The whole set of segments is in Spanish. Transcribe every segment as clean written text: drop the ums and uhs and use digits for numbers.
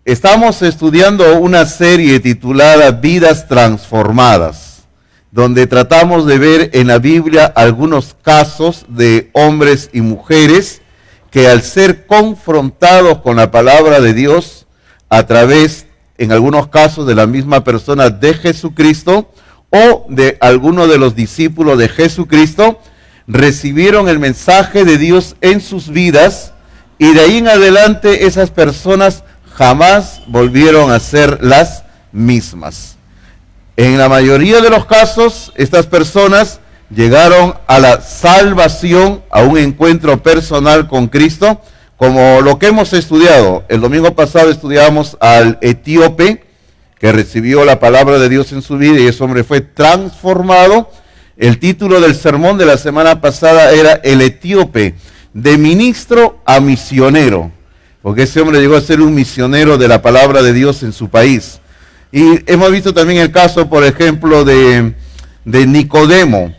Estamos estudiando una serie titulada Vidas Transformadas, donde tratamos de ver en la Biblia algunos casos de hombres y mujeres que al ser confrontados con la palabra de Dios a través, en algunos casos, de la misma persona de Jesucristo o de alguno de los discípulos de Jesucristo, recibieron el mensaje de Dios en sus vidas y de ahí en adelante esas personas jamás volvieron a ser las mismas. En la mayoría de los casos, estas personas llegaron a la salvación, a un encuentro personal con Cristo, como lo que hemos estudiado. El domingo pasado estudiamos al etíope que recibió la palabra de Dios en su vida y ese hombre fue transformado. El título del sermón de la semana pasada era El etíope, de ministro a misionero, porque ese hombre llegó a ser un misionero de la palabra de Dios en su país. Y hemos visto también el caso, por ejemplo, de Nicodemo.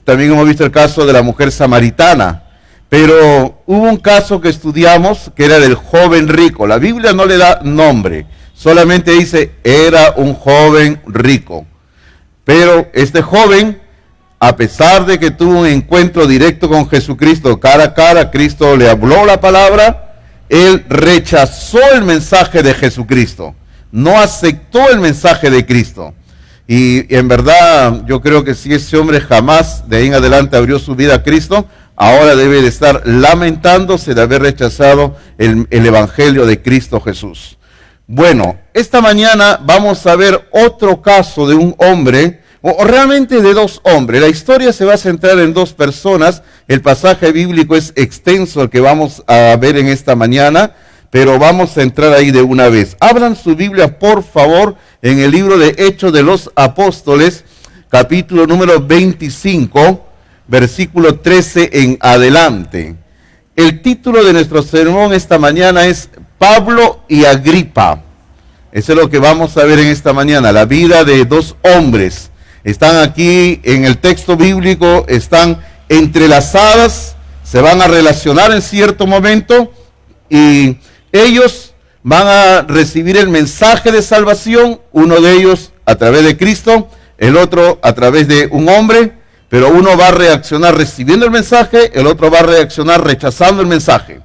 También hemos visto el caso de la mujer samaritana. Pero hubo un caso que estudiamos que era del joven rico. La Biblia no le da nombre, solamente dice, era un joven rico. Pero este joven, a pesar de que tuvo un encuentro directo con Jesucristo, cara a cara, Cristo le habló la palabra, él rechazó el mensaje de Jesucristo, no aceptó el mensaje de Cristo. Y en verdad yo creo que si ese hombre jamás de ahí en adelante abrió su vida a Cristo, ahora debe de estar lamentándose de haber rechazado el evangelio de Cristo Jesús. Bueno, esta mañana vamos a ver otro caso de un hombre, o realmente de dos hombres. La historia se va a centrar en dos personas. El pasaje bíblico es extenso, el que vamos a ver en esta mañana, pero vamos a entrar ahí de una vez. Abran su Biblia, por favor, en el libro de Hechos de los Apóstoles, capítulo número 25, versículo 13 en adelante. El título de nuestro sermón esta mañana es Pablo y Agripa. Eso es lo que vamos a ver en esta mañana, la vida de dos hombres. Están aquí en el texto bíblico, están entrelazadas, se van a relacionar en cierto momento y ellos van a recibir el mensaje de salvación, uno de ellos a través de Cristo, el otro a través de un hombre, pero uno va a reaccionar recibiendo el mensaje, el otro va a reaccionar rechazando el mensaje.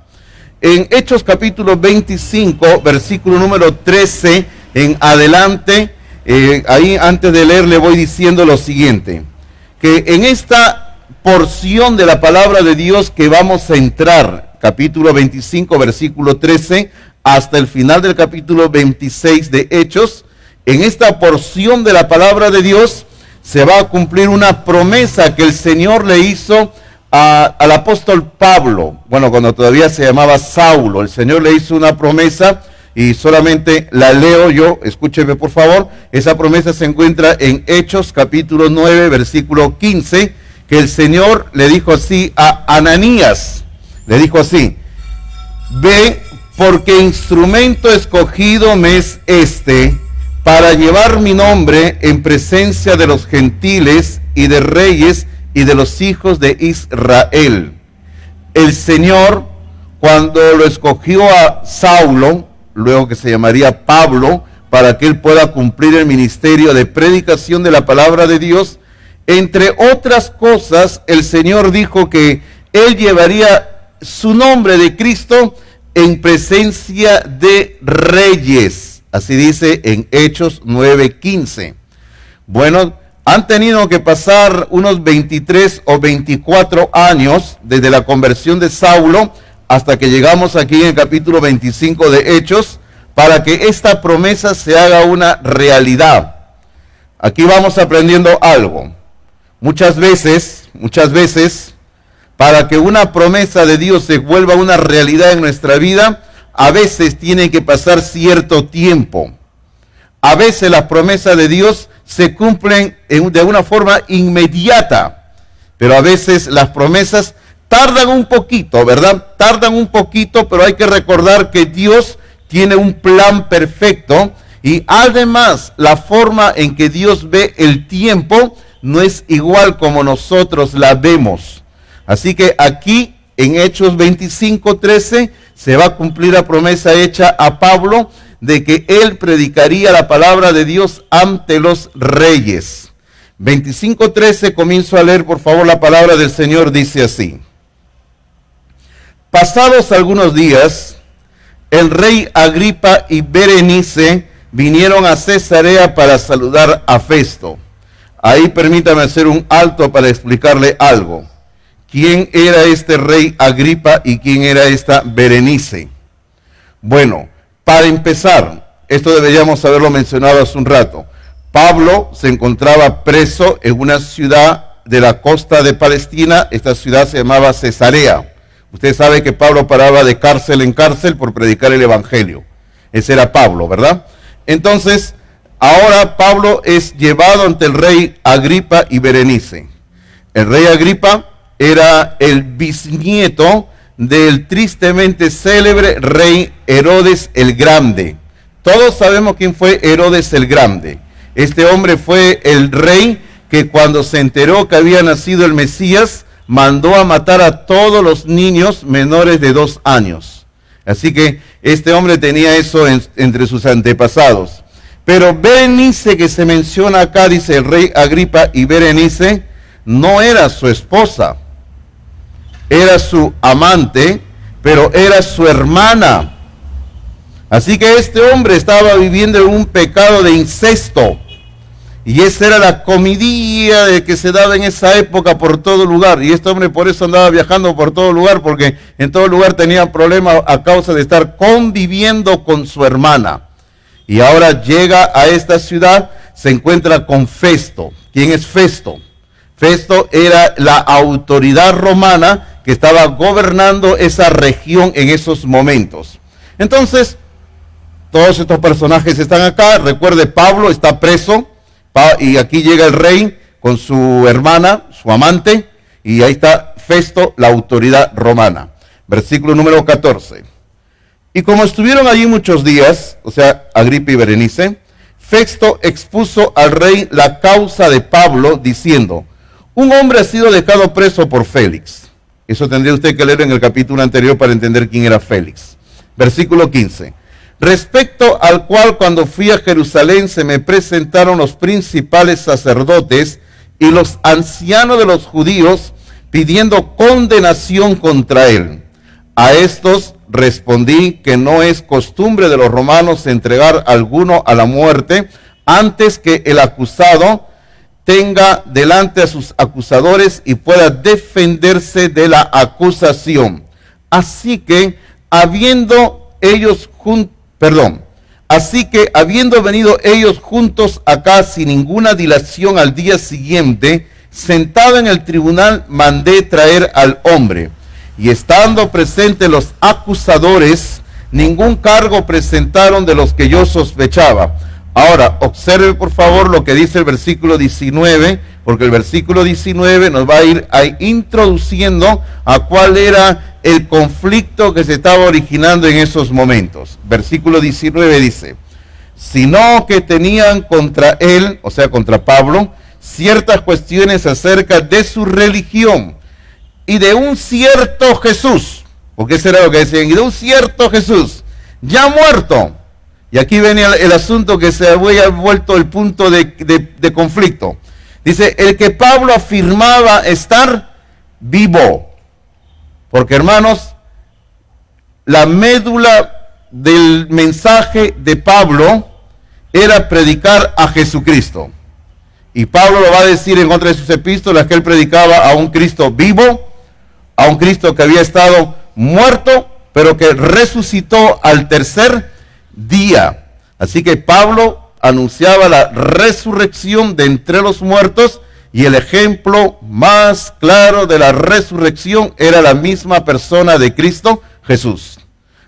En Hechos capítulo 25, versículo número 13 en adelante, ahí antes de leer le voy diciendo lo siguiente, que en esta porción de la palabra de Dios que vamos a entrar, capítulo 25, versículo 13, hasta el final del capítulo 26 de Hechos, en esta porción de la palabra de Dios se va a cumplir una promesa que el Señor le hizo al apóstol Pablo, bueno, cuando todavía se llamaba Saulo. El Señor le hizo una promesa y solamente la leo yo, escúcheme por favor. Esa promesa se encuentra en Hechos capítulo 9, versículo 15, que el Señor le dijo así a Ananías, le dijo así: ve, porque instrumento escogido me es este, para llevar mi nombre en presencia de los gentiles y de reyes y de los hijos de Israel. El Señor, cuando lo escogió a Saulo, luego que se llamaría Pablo, para que él pueda cumplir el ministerio de predicación de la palabra de Dios, entre otras cosas, el Señor dijo que él llevaría su nombre de Cristo en presencia de reyes. Así dice en Hechos 9:15. Bueno, han tenido que pasar unos 23 o 24 años desde la conversión de Saulo hasta que llegamos aquí en el capítulo 25 de Hechos, para que esta promesa se haga una realidad. Aquí vamos aprendiendo algo. Muchas veces, para que una promesa de Dios se vuelva una realidad en nuestra vida, a veces tiene que pasar cierto tiempo. A veces las promesas de Dios se cumplen de una forma inmediata, pero a veces las promesas tardan un poquito, ¿verdad? Tardan un poquito, pero hay que recordar que Dios tiene un plan perfecto y además la forma en que Dios ve el tiempo no es igual como nosotros la vemos. Así que aquí en Hechos 25:13 se va a cumplir la promesa hecha a Pablo de que él predicaría la palabra de Dios ante los reyes. 25:13, comienzo a leer por favor la palabra del Señor, dice así. Pasados algunos días, el rey Agripa y Berenice vinieron a Cesarea para saludar a Festo. Ahí permítame hacer un alto para explicarle algo. ¿Quién era este rey Agripa y quién era esta Berenice? Bueno, para empezar, esto deberíamos haberlo mencionado hace un rato. Pablo se encontraba preso en una ciudad de la costa de Palestina. Esta ciudad se llamaba Cesarea. Usted sabe que Pablo paraba de cárcel en cárcel por predicar el evangelio. Ese era Pablo, ¿verdad? Entonces, ahora Pablo es llevado ante el rey Agripa y Berenice. El rey Agripa era el bisnieto del tristemente célebre rey Herodes el Grande. Todos sabemos quién fue Herodes el Grande. Este hombre fue el rey que cuando se enteró que había nacido el Mesías, mandó a matar a todos los niños menores de 2 años. Así que este hombre tenía eso entre sus antepasados. Pero Berenice, que se menciona acá, dice el rey Agripa y Berenice, no era su esposa. Era su amante, pero era su hermana. Así que este hombre estaba viviendo en un pecado de incesto. Y esa era la comidilla de que se daba en esa época por todo lugar. Y este hombre por eso andaba viajando por todo lugar, porque en todo lugar tenía problemas a causa de estar conviviendo con su hermana. Y ahora llega a esta ciudad, se encuentra con Festo. ¿Quién es Festo? Festo era la autoridad romana que estaba gobernando esa región en esos momentos. Entonces, todos estos personajes están acá. Recuerde, Pablo está preso. Y aquí llega el rey con su hermana, su amante, y ahí está Festo, la autoridad romana. Versículo número 14. Y como estuvieron allí muchos días, o sea, Agripa y Berenice, Festo expuso al rey la causa de Pablo, diciendo, un hombre ha sido dejado preso por Félix. Eso tendría usted que leer en el capítulo anterior para entender quién era Félix. Versículo 15. Respecto al cual cuando fui a Jerusalén se me presentaron los principales sacerdotes y los ancianos de los judíos pidiendo condenación contra él. A estos respondí que no es costumbre de los romanos entregar a alguno a la muerte antes que el acusado tenga delante a sus acusadores y pueda defenderse de la acusación. Así que habiendo venido ellos juntos acá sin ninguna dilación al día siguiente, sentado en el tribunal, mandé traer al hombre. Y estando presentes los acusadores, ningún cargo presentaron de los que yo sospechaba. Ahora, observe por favor lo que dice el versículo 19, porque el versículo 19 nos va a ir introduciendo a cuál era el conflicto que se estaba originando en esos momentos. Versículo 19 dice, sino que tenían contra él, o sea, contra Pablo, ciertas cuestiones acerca de su religión y de un cierto Jesús, porque ese era lo que decían, y de un cierto Jesús, ya muerto. Y aquí venía el asunto que se había vuelto el punto de conflicto. Dice, el que Pablo afirmaba estar vivo. Porque, hermanos, la médula del mensaje de Pablo era predicar a Jesucristo. Y Pablo lo va a decir en otra de sus epístolas que él predicaba a un Cristo vivo, a un Cristo que había estado muerto, pero que resucitó al tercer día. Así que Pablo anunciaba la resurrección de entre los muertos, y el ejemplo más claro de la resurrección era la misma persona de Cristo Jesús.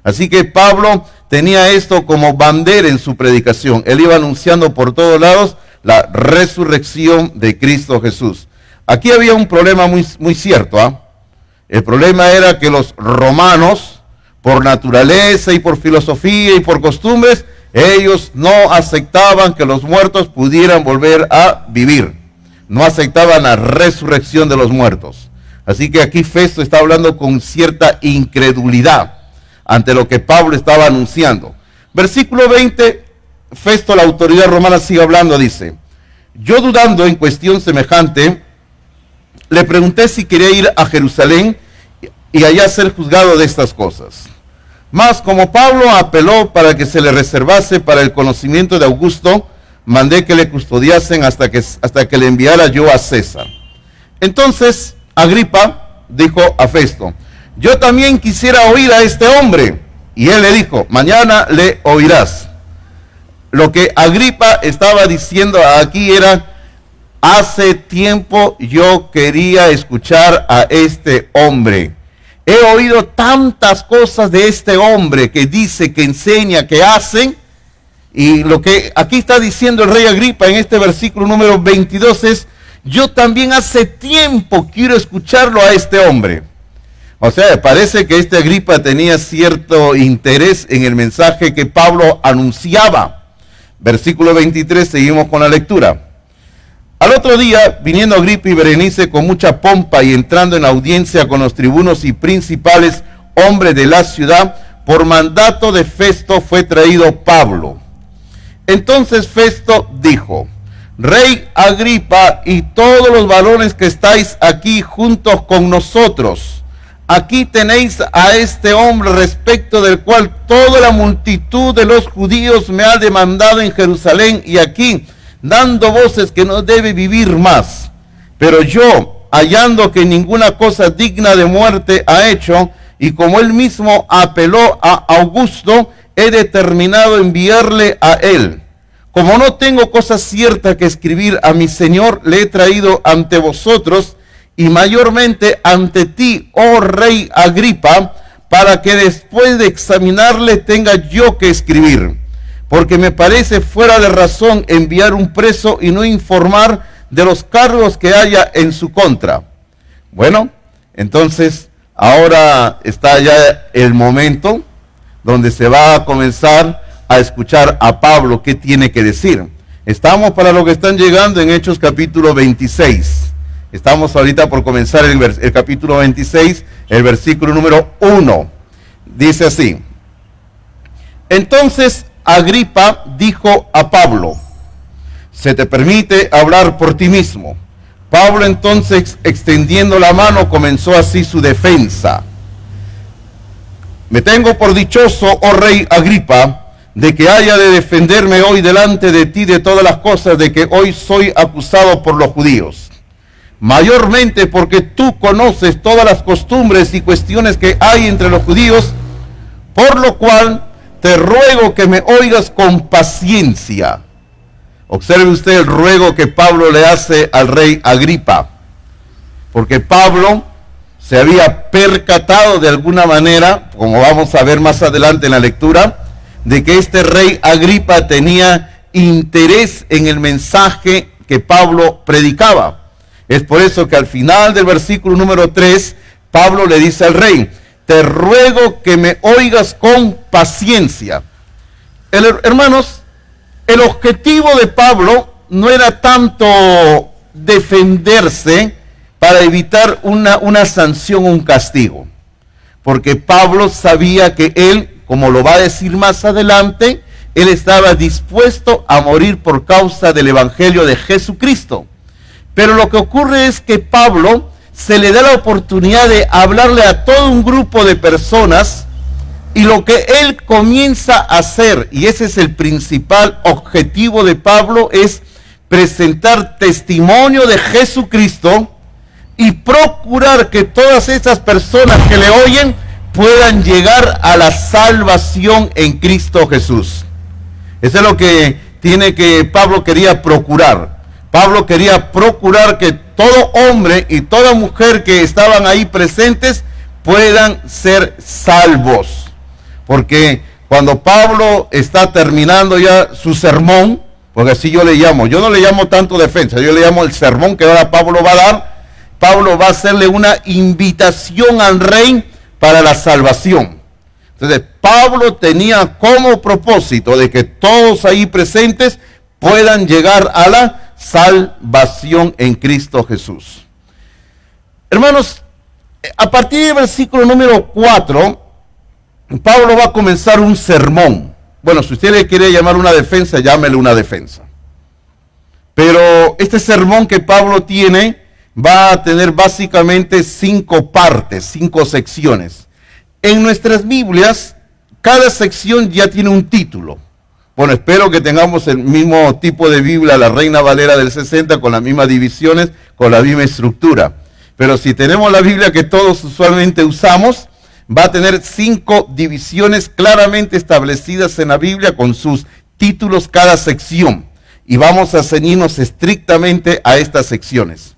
Así que Pablo tenía esto como bandera en su predicación. Él iba anunciando por todos lados la resurrección de Cristo Jesús. Aquí había un problema muy cierto. El problema era que los romanos, por naturaleza y por filosofía y por costumbres, ellos no aceptaban que los muertos pudieran volver a vivir. No aceptaban la resurrección de los muertos. Así que aquí Festo está hablando con cierta incredulidad ante lo que Pablo estaba anunciando. Versículo 20, Festo, la autoridad romana, sigue hablando, dice: yo dudando en cuestión semejante, le pregunté si quería ir a Jerusalén y allá ser juzgado de estas cosas. Mas como Pablo apeló para que se le reservase para el conocimiento de Augusto, mandé que le custodiasen hasta que le enviara yo a César. Entonces Agripa dijo a Festo: yo también quisiera oír a este hombre. Y él le dijo: mañana le oirás. Lo que Agripa estaba diciendo aquí era: hace tiempo yo quería escuchar a este hombre. He oído tantas cosas de este hombre que dice, que enseña, que hace. Y lo que aquí está diciendo el rey Agripa en este versículo número 22 es: yo también hace tiempo quiero escucharlo a este hombre. O sea, parece que este Agripa tenía cierto interés en el mensaje que Pablo anunciaba. Versículo 23, seguimos con la lectura. Al otro día, viniendo Agripa y Berenice con mucha pompa y entrando en audiencia con los tribunos y principales hombres de la ciudad, por mandato de Festo fue traído Pablo. Entonces Festo dijo: Rey Agripa y todos los varones que estáis aquí juntos con nosotros, aquí tenéis a este hombre respecto del cual toda la multitud de los judíos me ha demandado en Jerusalén y aquí, dando voces que no debe vivir más. Pero yo, hallando que ninguna cosa digna de muerte ha hecho, y como él mismo apeló a Augusto, he determinado enviarle a él. Como no tengo cosa cierta que escribir a mi señor, le he traído ante vosotros, y mayormente ante ti, oh rey Agripa, para que después de examinarle tenga yo que escribir. Porque me parece fuera de razón enviar un preso y no informar de los cargos que haya en su contra. Bueno, entonces ahora está ya el momento donde se va a comenzar a escuchar a Pablo qué tiene que decir. Estamos, para los que están llegando, en Hechos capítulo 26. Estamos ahorita por comenzar el capítulo 26, el versículo número 1. Dice así: entonces Agripa dijo a Pablo: se te permite hablar por ti mismo. Pablo entonces, extendiendo la mano, comenzó así su defensa. Me tengo por dichoso, oh rey Agripa, de que haya de defenderme hoy delante de ti de todas las cosas de que hoy soy acusado por los judíos. Mayormente porque tú conoces todas las costumbres y cuestiones que hay entre los judíos, por lo cual te ruego que me oigas con paciencia. Observe usted el ruego que Pablo le hace al rey Agripa, porque Pablo se había percatado de alguna manera, como vamos a ver más adelante en la lectura, de que este rey Agripa tenía interés en el mensaje que Pablo predicaba. Es por eso que al final del versículo número 3, Pablo le dice al rey: te ruego que me oigas con paciencia. Hermanos, el objetivo de Pablo no era tanto defenderse para evitar una sanción o un castigo, porque Pablo sabía que él, como lo va a decir más adelante, él estaba dispuesto a morir por causa del evangelio de Jesucristo. Pero lo que ocurre es que Pablo se le da la oportunidad de hablarle a todo un grupo de personas, y lo que él comienza a hacer, y ese es el principal objetivo de Pablo, es presentar testimonio de Jesucristo y procurar que todas esas personas que le oyen puedan llegar a la salvación en Cristo Jesús. Eso es lo que Pablo quería procurar. Pablo quería procurar que todo hombre y toda mujer que estaban ahí presentes puedan ser salvos. Porque cuando Pablo está terminando ya su sermón, porque así yo le llamo, yo no le llamo tanto defensa, yo le llamo el sermón que ahora Pablo va a dar. Pablo va a hacerle una invitación al rey para la salvación. Entonces, Pablo tenía como propósito de que todos ahí presentes puedan llegar a la salvación en Cristo Jesús. Hermanos, a partir del versículo número 4, Pablo va a comenzar un sermón. bueno, si usted le quiere llamar una defensa, llámele una defensa. Pero este sermón que Pablo tiene va a tener básicamente 5 partes, 5 secciones. En nuestras Biblias, cada sección ya tiene un título. Bueno, espero que tengamos el mismo tipo de Biblia, la Reina Valera del 60, con las mismas divisiones, con la misma estructura. Pero si tenemos la Biblia que todos usualmente usamos, va a tener 5 divisiones claramente establecidas en la Biblia con sus títulos cada sección. Y vamos a ceñirnos estrictamente a estas secciones.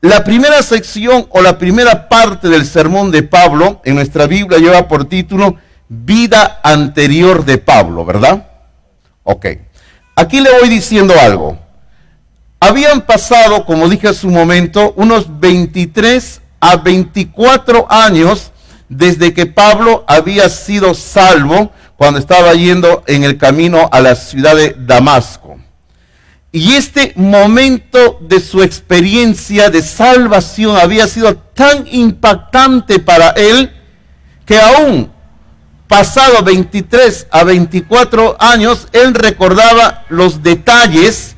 La primera sección o la primera parte del sermón de Pablo en nuestra Biblia lleva por título Vida anterior de Pablo, ¿verdad? Ok. Aquí le voy diciendo algo. Habían pasado, como dije hace un momento, unos 23 a 24 años desde que Pablo había sido salvo cuando estaba yendo en el camino a la ciudad de Damasco. Y este momento de su experiencia de salvación había sido tan impactante para él que aún pasado 23 a 24 años, él recordaba los detalles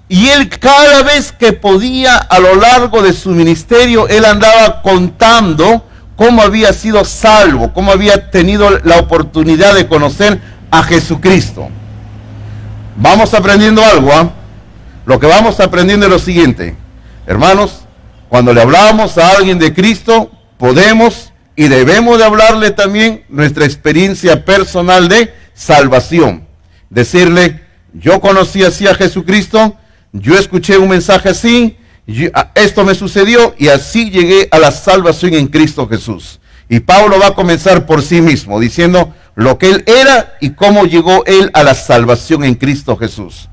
y él cada vez que podía a lo largo de su ministerio, él andaba contando cómo había sido salvo, cómo había tenido la oportunidad de conocer a Jesucristo. Vamos aprendiendo algo, ¿eh? Lo que vamos aprendiendo es lo siguiente. Hermanos, cuando le hablamos a alguien de Cristo, podemos y debemos de hablarle también nuestra experiencia personal de salvación. Decirle, yo conocí así a Jesucristo, yo escuché un mensaje así, esto me sucedió y así llegué a la salvación en Cristo Jesús. Y Pablo va a comenzar por sí mismo, diciendo lo que él era y cómo llegó él a la salvación en Cristo Jesús.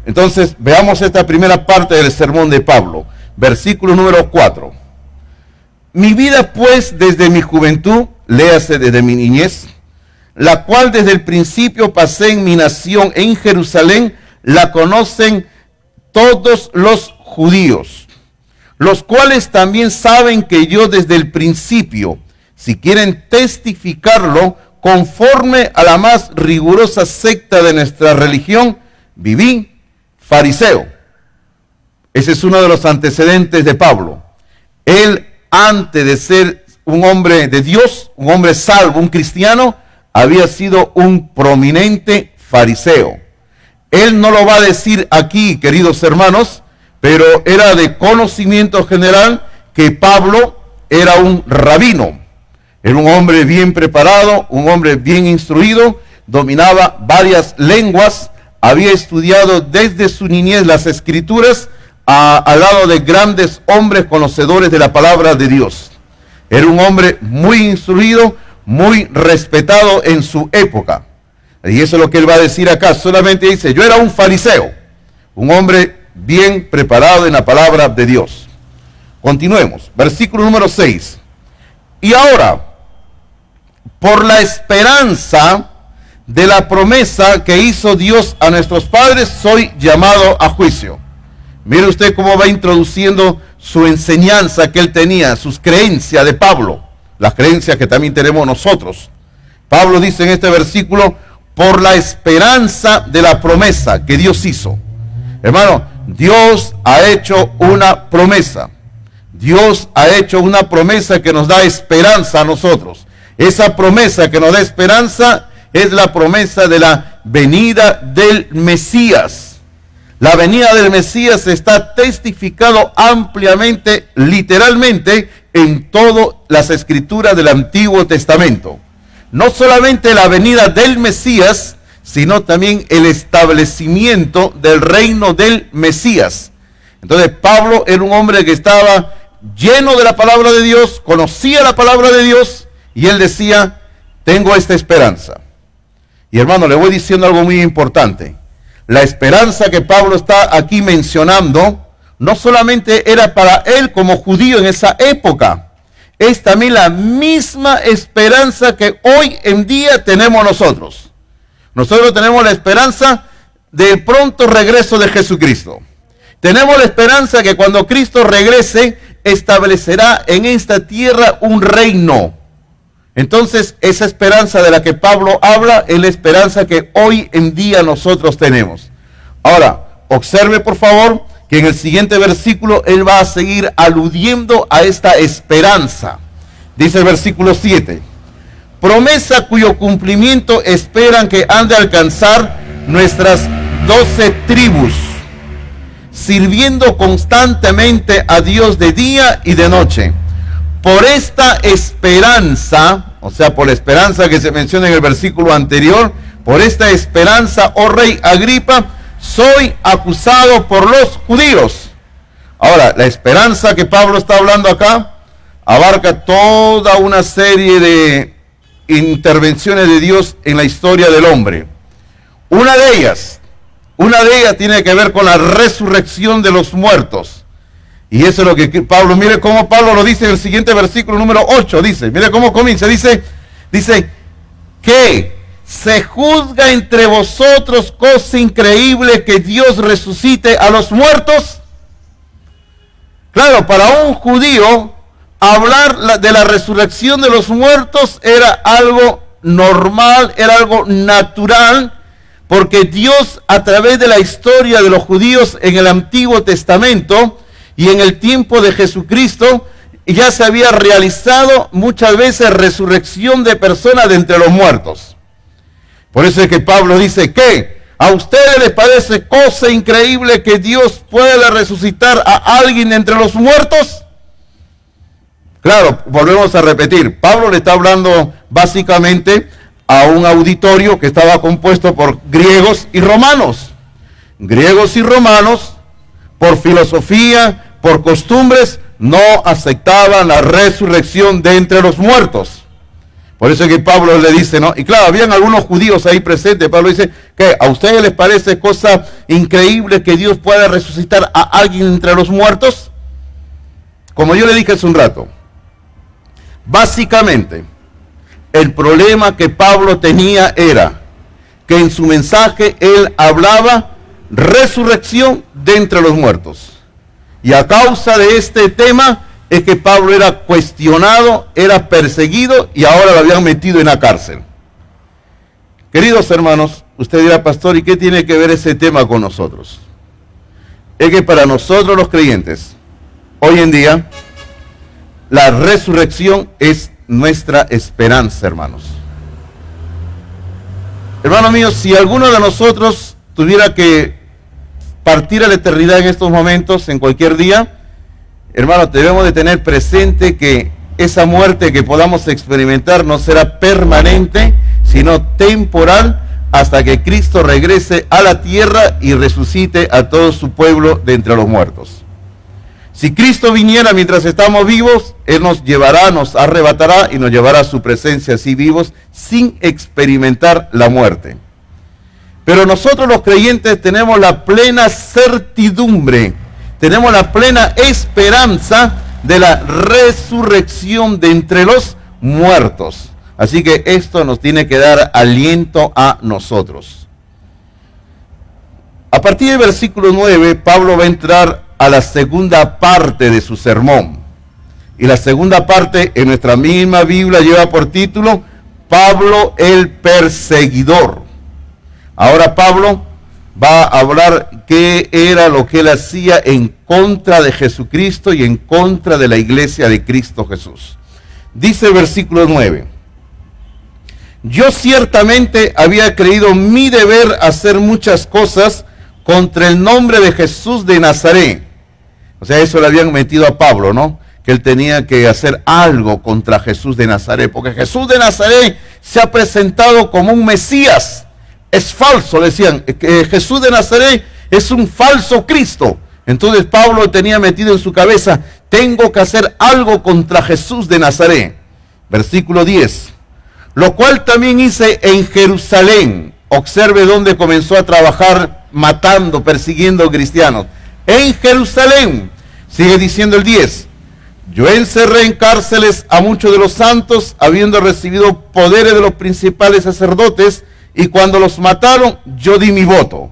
Entonces, veamos esta primera parte del sermón de Pablo, versículo número 4. Mi vida, pues, desde mi juventud, léase desde mi niñez, la cual desde el principio pasé en mi nación en Jerusalén, la conocen todos los judíos, los cuales también saben que yo desde el principio, si quieren testificarlo, conforme a la más rigurosa secta de nuestra religión, viví fariseo. Ese es uno de los antecedentes de Pablo. Él, antes de ser un hombre de Dios, un hombre salvo, un cristiano, había sido un prominente fariseo. Él no lo va a decir aquí, queridos hermanos, pero era de conocimiento general que Pablo era un rabino. Era un hombre bien preparado, un hombre bien instruido, dominaba varias lenguas, había estudiado desde su niñez las escrituras al lado de grandes hombres conocedores de la palabra de Dios. Era un hombre muy instruido, muy respetado en su época. Y eso es lo que él va a decir acá. Solamente dice, yo era un fariseo, un hombre bien preparado en la palabra de Dios. Continuemos. Versículo número 6. Y ahora, por la esperanza de la promesa que hizo Dios a nuestros padres, soy llamado a juicio. Mire usted cómo va introduciendo su enseñanza que él tenía, sus creencias de Pablo, las creencias que también tenemos nosotros. Pablo dice en este versículo, por la esperanza de la promesa que Dios hizo. Hermano, Dios ha hecho una promesa. Dios ha hecho una promesa que nos da esperanza a nosotros. Esa promesa que nos da esperanza es la promesa de la venida del Mesías. La venida del Mesías está testificado ampliamente, literalmente, en todas las escrituras del Antiguo Testamento. No solamente la venida del Mesías, sino también el establecimiento del reino del Mesías. Entonces Pablo era un hombre que estaba lleno de la palabra de Dios, conocía la palabra de Dios, y él decía, tengo esta esperanza. Y hermano, le voy diciendo algo muy importante. La esperanza que Pablo está aquí mencionando, no solamente era para él como judío en esa época, es también la misma esperanza que hoy en día tenemos nosotros. Nosotros tenemos la esperanza del pronto regreso de Jesucristo. Tenemos la esperanza que cuando Cristo regrese, establecerá en esta tierra un reino. Entonces, esa esperanza de la que Pablo habla es la esperanza que hoy en día nosotros tenemos. Ahora, observe por favor que en el siguiente versículo él va a seguir aludiendo a esta esperanza. Dice el versículo 7, promesa cuyo cumplimiento esperan que han de alcanzar nuestras 12 tribus, sirviendo constantemente a Dios de día y de noche. Por esta esperanza, o sea, por la esperanza que se menciona en el versículo anterior, por esta esperanza, oh rey Agripa, soy acusado por los judíos. Ahora, la esperanza que Pablo está hablando acá abarca toda una serie de intervenciones de Dios en la historia del hombre. Una de ellas tiene que ver con la resurrección de los muertos. Y eso es lo que Pablo, mire cómo Pablo lo dice en el siguiente versículo número 8, dice, mire cómo comienza, dice que se juzga entre vosotros cosa increíble que Dios resucite a los muertos. Claro, para un judío, hablar de la resurrección de los muertos era algo normal, era algo natural, porque Dios a través de la historia de los judíos en el Antiguo Testamento y en el tiempo de Jesucristo, ya se había realizado muchas veces resurrección de personas de entre los muertos. Por eso es que Pablo dice que a ustedes les parece cosa increíble que Dios pueda resucitar a alguien de entre los muertos. Claro, volvemos a repetir, Pablo le está hablando básicamente a un auditorio que estaba compuesto por griegos y romanos. Griegos y romanos, por filosofía, por costumbres, no aceptaban la resurrección de entre los muertos. Por eso es que Pablo le dice, ¿no? Y claro, habían algunos judíos ahí presentes. Pablo dice que a ustedes les parece cosa increíble que Dios pueda resucitar a alguien entre los muertos. Como yo le dije hace un rato, básicamente, el problema que Pablo tenía era que en su mensaje él hablaba resurrección de entre los muertos. Y a causa de este tema es que Pablo era cuestionado, era perseguido y ahora lo habían metido en la cárcel. Queridos hermanos, usted dirá, pastor, ¿y qué tiene que ver ese tema con nosotros? Es que para nosotros los creyentes, hoy en día, la resurrección es nuestra esperanza, hermanos. Hermanos míos, si alguno de nosotros tuviera que partir a la eternidad en estos momentos, en cualquier día, hermanos, debemos de tener presente que esa muerte que podamos experimentar no será permanente, sino temporal, hasta que Cristo regrese a la tierra y resucite a todo su pueblo de entre los muertos. Si Cristo viniera mientras estamos vivos, Él nos llevará, nos arrebatará y nos llevará a su presencia así vivos, sin experimentar la muerte. Pero nosotros los creyentes tenemos la plena certidumbre, tenemos la plena esperanza de la resurrección de entre los muertos. Así que esto nos tiene que dar aliento a nosotros. A partir del versículo 9, Pablo va a entrar a la segunda parte de su sermón. Y la segunda parte en nuestra misma Biblia lleva por título Pablo el perseguidor. Ahora Pablo va a hablar qué era lo que él hacía en contra de Jesucristo y en contra de la iglesia de Cristo Jesús. Dice el versículo 9: yo ciertamente había creído mi deber hacer muchas cosas contra el nombre de Jesús de Nazaret. O sea, eso le habían metido a Pablo, ¿no? Que él tenía que hacer algo contra Jesús de Nazaret, porque Jesús de Nazaret se ha presentado como un Mesías. Es falso, decían, que Jesús de Nazaret es un falso Cristo. Entonces Pablo tenía metido en su cabeza, tengo que hacer algo contra Jesús de Nazaret. Versículo 10, lo cual también hice en Jerusalén. Observe dónde comenzó a trabajar matando, persiguiendo cristianos. En Jerusalén, sigue diciendo el 10, yo encerré en cárceles a muchos de los santos, habiendo recibido poderes de los principales sacerdotes, y cuando los mataron, yo di mi voto.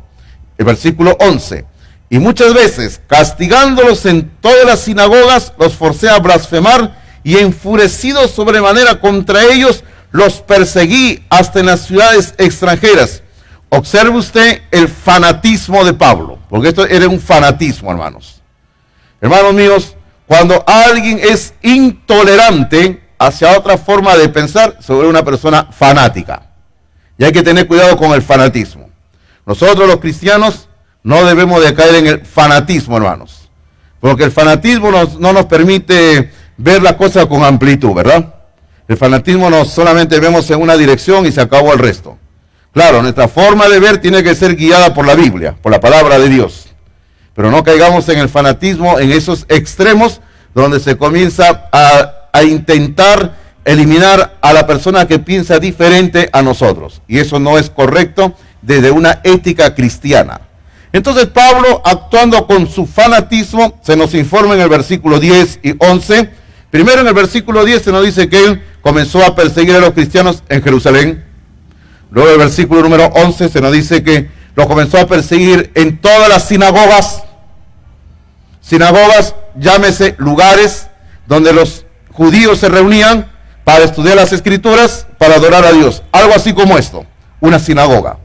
El versículo 11, y muchas veces, castigándolos en todas las sinagogas, los forcé a blasfemar, y enfurecido sobremanera contra ellos, los perseguí hasta en las ciudades extranjeras. Observe usted el fanatismo de Pablo, porque esto era un fanatismo, hermanos. Hermanos míos, cuando alguien es intolerante hacia otra forma de pensar, se vuelve una persona fanática. Y hay que tener cuidado con el fanatismo. Nosotros los cristianos no debemos de caer en el fanatismo, hermanos. Porque el fanatismo no nos permite ver la cosa con amplitud, ¿verdad? El fanatismo nos solamente vemos en una dirección y se acabó el resto. Claro, nuestra forma de ver tiene que ser guiada por la Biblia, por la palabra de Dios. Pero no caigamos en el fanatismo, en esos extremos donde se comienza a intentar eliminar a la persona que piensa diferente a nosotros. Y eso no es correcto desde una ética cristiana. Entonces Pablo, actuando con su fanatismo, se nos informa en el versículo 10 y 11. Primero en el versículo 10 se nos dice que él comenzó a perseguir a los cristianos en Jerusalén. Luego el versículo número 11 se nos dice que lo comenzó a perseguir en todas las sinagogas. Sinagogas, llámese lugares donde los judíos se reunían para estudiar las escrituras, para adorar a Dios. Algo así como esto, una sinagoga.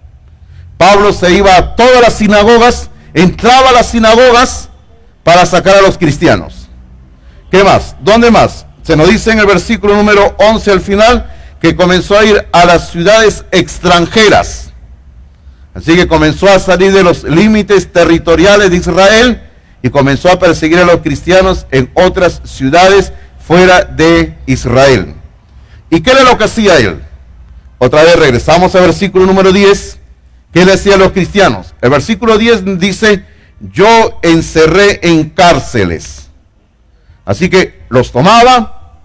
Pablo se iba a todas las sinagogas, entraba a las sinagogas para sacar a los cristianos. ¿Qué más? ¿Dónde más? Se nos dice en el versículo número 11 al final que comenzó a ir a las ciudades extranjeras. Así que comenzó a salir de los límites territoriales de Israel y comenzó a perseguir a los cristianos en otras ciudades fuera de Israel. ¿Y qué era lo que hacía él? Otra vez regresamos al versículo número 10. ¿Qué le hacía a los cristianos? El versículo 10 dice, yo encerré en cárceles. Así que los tomaba,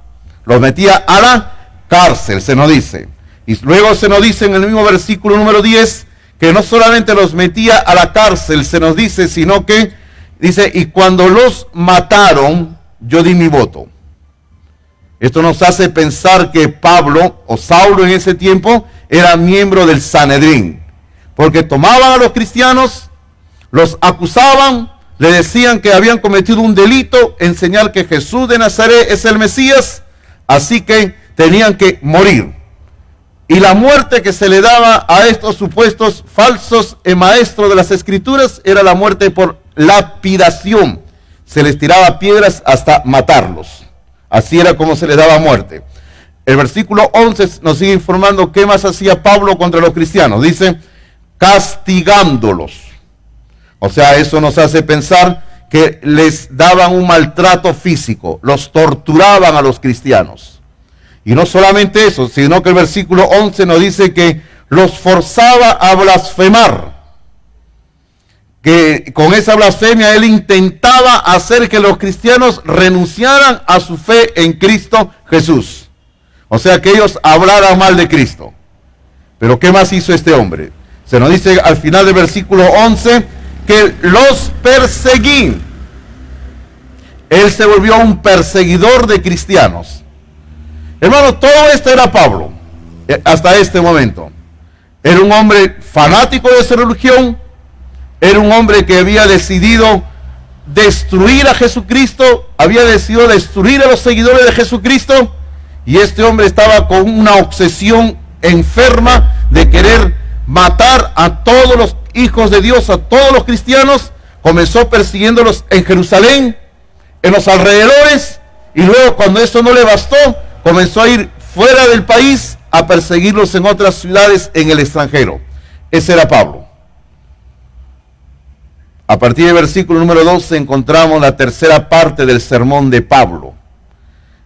los metía a la cárcel, se nos dice. Y luego se nos dice en el mismo versículo número 10, que no solamente los metía a la cárcel, se nos dice, sino que, dice, y cuando los mataron, yo di mi voto. Esto nos hace pensar que Pablo, o Saulo en ese tiempo, era miembro del Sanedrín. Porque tomaban a los cristianos, los acusaban, le decían que habían cometido un delito en señal que Jesús de Nazaret es el Mesías, así que tenían que morir. Y la muerte que se le daba a estos supuestos falsos maestros de las Escrituras era la muerte por lapidación. Se les tiraba piedras hasta matarlos. Así era como se les daba muerte. El versículo 11 nos sigue informando qué más hacía Pablo contra los cristianos. Dice, castigándolos. O sea, eso nos hace pensar que les daban un maltrato físico, los torturaban a los cristianos. Y no solamente eso, sino que el versículo 11 nos dice que los forzaba a blasfemar. Que con esa blasfemia él intentaba hacer que los cristianos renunciaran a su fe en Cristo Jesús. O sea, que ellos hablaran mal de Cristo. Pero ¿qué más hizo este hombre? Se nos dice al final del versículo 11 que los perseguí. Él se volvió un perseguidor de cristianos. Hermano, todo esto era Pablo hasta este momento. Era un hombre fanático de su religión. Era un hombre que había decidido destruir a Jesucristo. Había decidido destruir a los seguidores de Jesucristo. Y este hombre estaba con una obsesión enferma de querer matar a todos los hijos de Dios, a todos los cristianos. Comenzó persiguiéndolos en Jerusalén, en los alrededores, y luego cuando eso no le bastó, comenzó a ir fuera del país a perseguirlos en otras ciudades en el extranjero. Ese era Pablo. A partir del versículo número 12 encontramos la tercera parte del sermón de Pablo.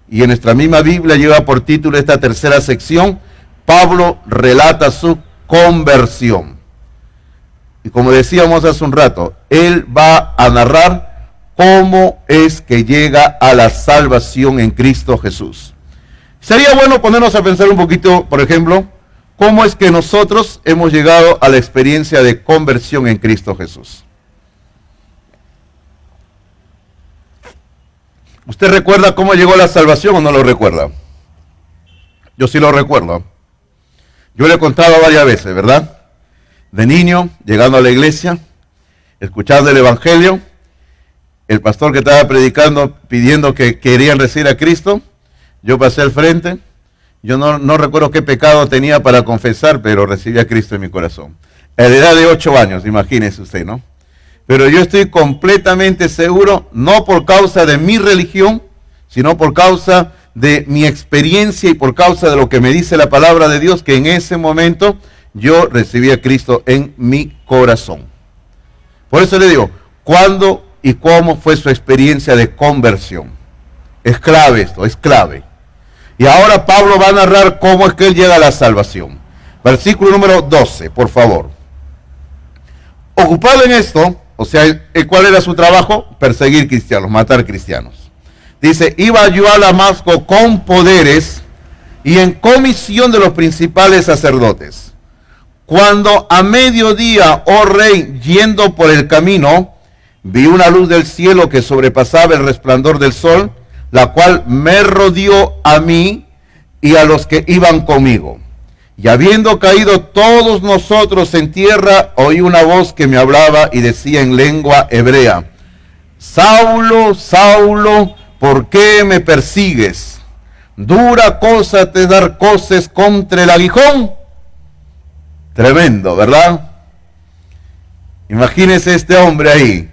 Y en nuestra misma Biblia lleva por título esta tercera sección, Pablo relata su conversión. Y como decíamos hace un rato, él va a narrar cómo es que llega a la salvación en Cristo Jesús. Sería bueno ponernos a pensar un poquito, por ejemplo, cómo es que nosotros hemos llegado a la experiencia de conversión en Cristo Jesús. ¿Usted recuerda cómo llegó a la salvación o no lo recuerda? Yo sí lo recuerdo. Yo le he contado varias veces, ¿verdad? De niño, llegando a la iglesia, escuchando el evangelio, el pastor que estaba predicando, pidiendo que querían recibir a Cristo, yo pasé al frente. Yo no recuerdo qué pecado tenía para confesar, pero recibí a Cristo en mi corazón. A la edad de 8 años, imagínese usted, ¿no? Pero yo estoy completamente seguro, no por causa de mi religión, sino por causa de mi experiencia y por causa de lo que me dice la palabra de Dios, que en ese momento yo recibí a Cristo en mi corazón. Por eso le digo, ¿cuándo y cómo fue su experiencia de conversión? Es clave esto, es clave. Y ahora Pablo va a narrar cómo es que él llega a la salvación. Versículo número 12, por favor. Ocupado en esto, o sea, ¿cuál era su trabajo? Perseguir cristianos, matar cristianos. Dice, iba yo a Damasco con poderes y en comisión de los principales sacerdotes. Cuando a mediodía, oh rey, yendo por el camino, vi una luz del cielo que sobrepasaba el resplandor del sol, la cual me rodeó a mí y a los que iban conmigo. Y habiendo caído todos nosotros en tierra, oí una voz que me hablaba y decía en lengua hebrea, Saulo, Saulo, ¿por qué me persigues? Dura cosa te dar coces contra el aguijón. Tremendo, ¿verdad? Imagínese este hombre ahí,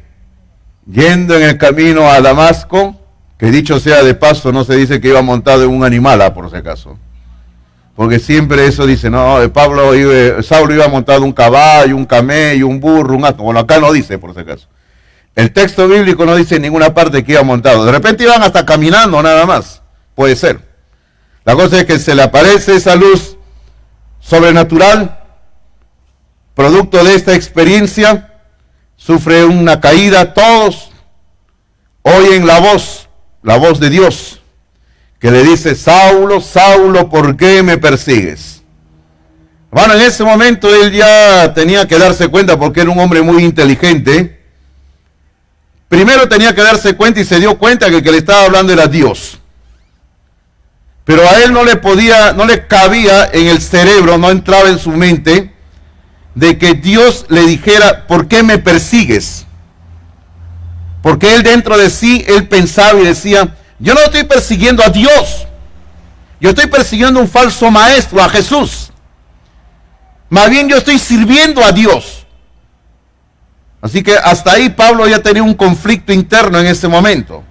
yendo en el camino a Damasco, que dicho sea de paso, no se dice que iba montado en un animal, por si acaso. Porque siempre eso dice, no, Saulo iba montado un caballo, un camello, un burro, un asno. Bueno, acá no dice, por si acaso. El texto bíblico no dice en ninguna parte que iba montado. De repente iban hasta caminando, nada más. Puede ser. La cosa es que se le aparece esa luz sobrenatural, producto de esta experiencia, sufre una caída, todos oyen la voz de Dios, que le dice, Saulo, Saulo, ¿por qué me persigues? Bueno, en ese momento él ya tenía que darse cuenta, porque era un hombre muy inteligente. Primero tenía que darse cuenta y se dio cuenta que el que le estaba hablando era Dios. Pero a él no le cabía en el cerebro, no entraba en su mente, de que Dios le dijera, ¿por qué me persigues? Porque él dentro de sí, él pensaba y decía, yo no estoy persiguiendo a Dios, yo estoy persiguiendo a un falso maestro, a Jesús. Más bien yo estoy sirviendo a Dios. Así que hasta ahí Pablo ya tenía un conflicto interno en ese momento.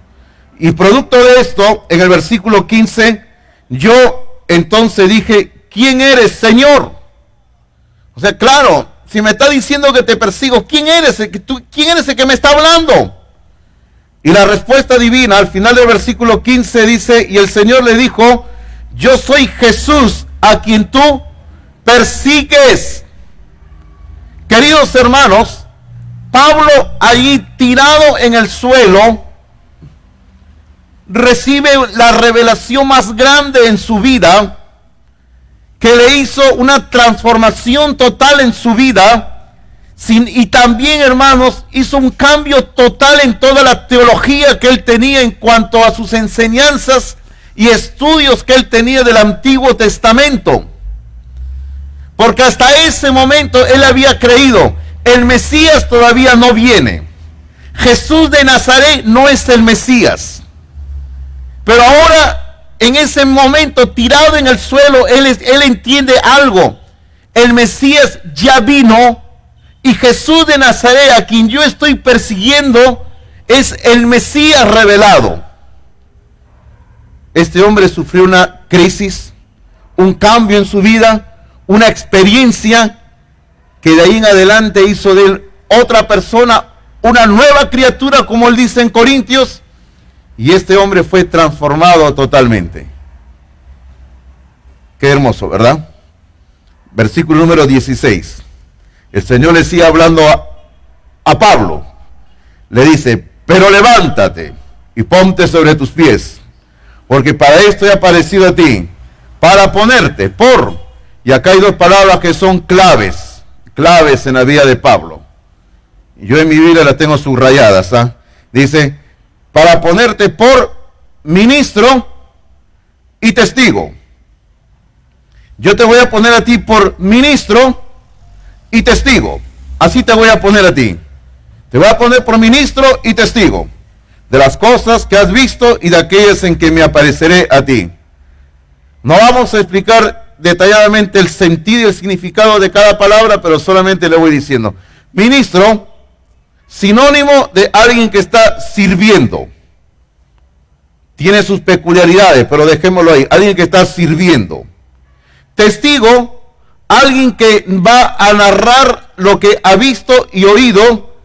Y producto de esto, en el versículo 15, yo entonces dije, ¿quién eres, Señor? O sea, claro, si me está diciendo que te persigo, ¿quién eres el que me está hablando? Y la respuesta divina al final del versículo 15 dice, y el Señor le dijo, yo soy Jesús a quien tú persigues. Queridos hermanos, Pablo allí tirado en el suelo recibe la revelación más grande en su vida, que le hizo una transformación total en su vida. Y también, hermanos, hizo un cambio total en toda la teología que él tenía en cuanto a sus enseñanzas y estudios que él tenía del Antiguo Testamento. Porque hasta ese momento él había creído, el Mesías todavía no viene. Jesús de Nazaret no es el Mesías. Pero ahora, en ese momento, tirado en el suelo, él entiende algo. El Mesías ya vino. Y Jesús de Nazaret, a quien yo estoy persiguiendo, es el Mesías revelado. Este hombre sufrió una crisis, un cambio en su vida, una experiencia que de ahí en adelante hizo de él otra persona, una nueva criatura, como él dice en Corintios, y este hombre fue transformado totalmente. Qué hermoso, ¿verdad? Versículo número 16. El Señor le sigue hablando a Pablo. Le dice, pero levántate y ponte sobre tus pies, porque para esto he aparecido a ti, para ponerte por. Y acá hay dos palabras que son claves en la vida de Pablo. Yo en mi Biblia las tengo subrayadas. Dice, para ponerte por ministro y testigo. Yo te voy a poner a ti por ministro y testigo. Así te voy a poner a ti. Te voy a poner por ministro y testigo de las cosas que has visto y de aquellas en que me apareceré a ti. No vamos a explicar detalladamente el sentido y el significado de cada palabra, pero solamente le voy diciendo. Ministro, sinónimo de alguien que está sirviendo. Tiene sus peculiaridades, pero dejémoslo ahí. Alguien que está sirviendo. Testigo, alguien que va a narrar lo que ha visto y oído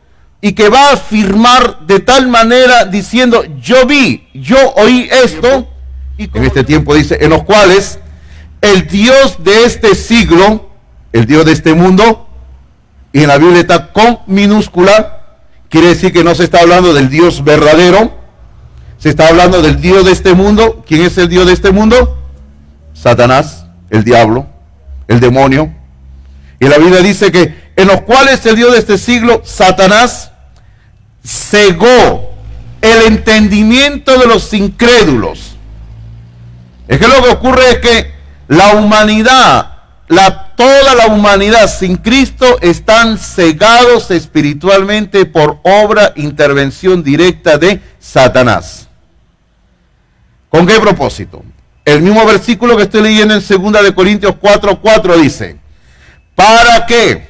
y que va a afirmar de tal manera diciendo, yo vi, yo oí esto. Y en este tiempo dice, en los cuales el Dios de este siglo, el Dios de este mundo, y en la Biblia está con minúscula, quiere decir que no se está hablando del Dios verdadero, se está hablando del Dios de este mundo. ¿Quién es el Dios de este mundo? Satanás, el diablo, el demonio. Y la Biblia dice que en los cuales el Dios de este siglo, Satanás, cegó el entendimiento de los incrédulos. Es que lo que ocurre es que la humanidad, toda la humanidad sin Cristo están cegados espiritualmente por obra, intervención directa de Satanás. ¿Con qué propósito? El mismo versículo que estoy leyendo en 2 Corintios 4:4 dice, ¿para qué?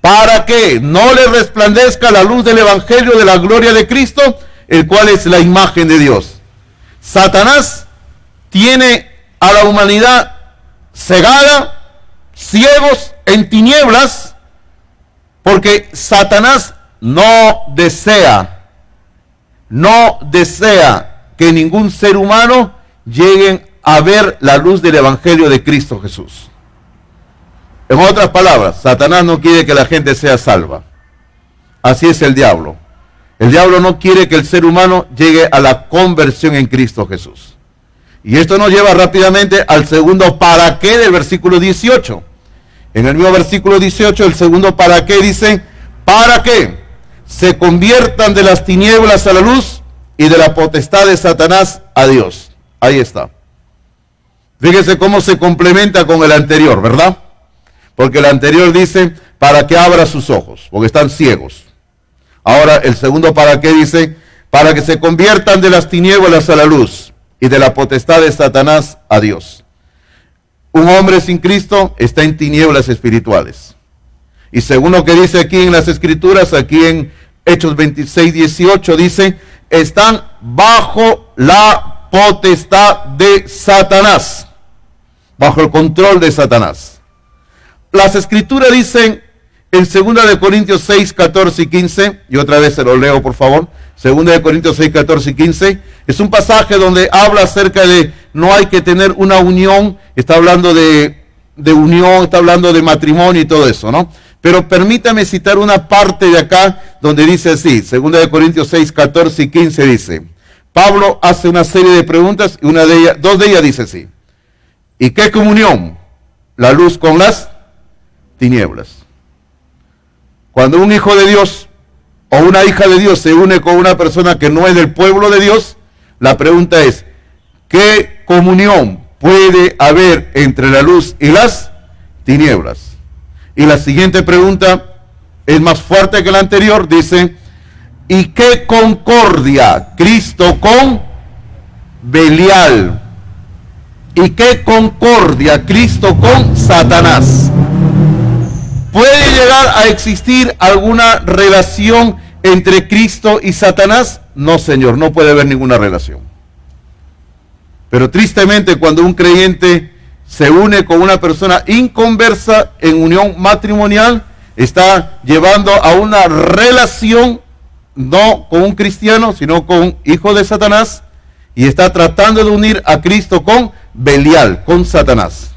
Para que no le resplandezca la luz del evangelio de la gloria de Cristo, el cual es la imagen de Dios. Satanás tiene a la humanidad cegada, ciegos, en tinieblas, porque Satanás no desea que ningún ser humano llegue a ver la luz del evangelio de Cristo Jesús. En otras palabras, Satanás no quiere que la gente sea salva. Así es el diablo. El diablo no quiere que el ser humano llegue a la conversión en Cristo Jesús. Y esto nos lleva rápidamente al segundo para qué del versículo 18. En el mismo versículo 18, el segundo para qué dice, para que se conviertan de las tinieblas a la luz y de la potestad de Satanás a Dios. Ahí está. Fíjese cómo se complementa con el anterior, ¿verdad? Porque el anterior dice, para que abra sus ojos, porque están ciegos. Ahora el segundo para qué dice, para que se conviertan de las tinieblas a la luz y de la potestad de Satanás a Dios. Un hombre sin Cristo está en tinieblas espirituales. Y según lo que dice aquí en las Escrituras, aquí en Hechos 26:18, dice, están bajo la potestad de Satanás, bajo el control de Satanás. Las Escrituras dicen en 2 Corintios 6, 14 y 15, y otra vez se lo leo por favor, 2 Corintios 6, 14 y 15, es un pasaje donde habla acerca de no hay que tener una unión, está hablando de unión, está hablando de matrimonio y todo eso, ¿no? Pero permítame citar una parte de acá donde dice así, 2 Corintios 6, 14 y 15 dice, Pablo hace una serie de preguntas y dos de ellas dice así, ¿y qué comunión? La luz con las tinieblas. Cuando un hijo de Dios o una hija de Dios se une con una persona que no es del pueblo de Dios, la pregunta es, ¿qué comunión puede haber entre la luz y las tinieblas? Y la siguiente pregunta es más fuerte que la anterior, dice, ¿y qué concordia Cristo con Belial? ¿Y qué concordia Cristo con Satanás? ¿Puede llegar a existir alguna relación entre Cristo y Satanás? No, Señor, no puede haber ninguna relación. Pero tristemente, cuando un creyente se une con una persona inconversa en unión matrimonial, está llevando a una relación no con un cristiano, sino con un hijo de Satanás, y está tratando de unir a Cristo con Belial, con Satanás.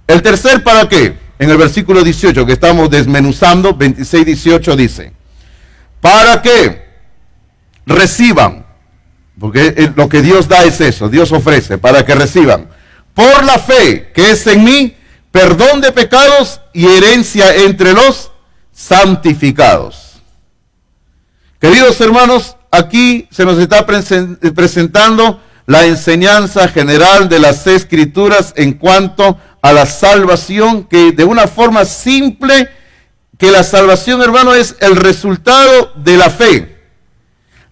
El tercer para qué, en el versículo 18 que estamos desmenuzando, 26-18 dice, para que reciban, porque lo que Dios da es eso, Dios ofrece, para que reciban, por la fe que es en mí, perdón de pecados y herencia entre los santificados. Queridos hermanos, aquí se nos está presentando la enseñanza general de las Escrituras en cuanto a la salvación, que de una forma simple, que la salvación, hermano, es el resultado de la fe.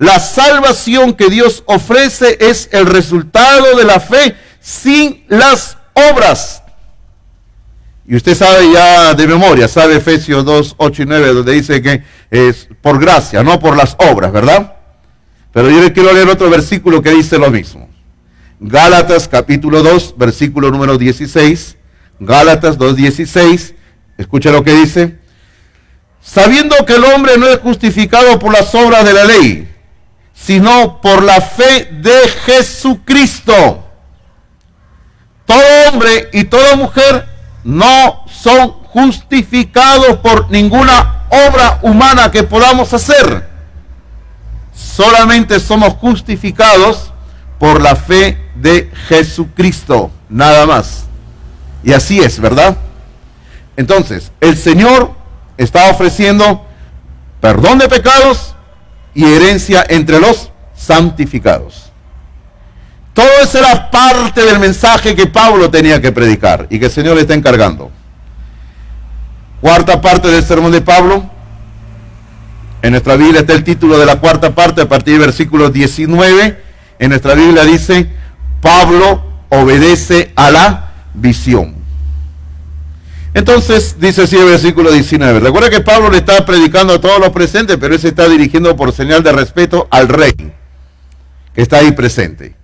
La salvación que Dios ofrece es el resultado de la fe sin las obras. Y usted sabe ya de memoria, sabe Efesios 2, 8 y 9, donde dice que es por gracia, no por las obras, ¿verdad? Pero yo le quiero leer otro versículo que dice lo mismo. Gálatas capítulo 2, versículo número 16. Gálatas 2:16. Escucha lo que dice. Sabiendo que el hombre no es justificado por las obras de la ley, sino por la fe de Jesucristo. Todo hombre y toda mujer no son justificados por ninguna obra humana que podamos hacer. Solamente somos justificados por la fe de Jesucristo, nada más. Y así es, ¿verdad? Entonces, el Señor está ofreciendo perdón de pecados y herencia entre los santificados. Todo eso era parte del mensaje que Pablo tenía que predicar y que el Señor le está encargando. Cuarta parte del sermón de Pablo. En nuestra Biblia está el título de la cuarta parte a partir del versículo 19. En nuestra Biblia dice, Pablo obedece a la visión. Entonces, dice así el versículo 19. Recuerda que Pablo le está predicando a todos los presentes, pero él se está dirigiendo por señal de respeto al rey, que está ahí presente.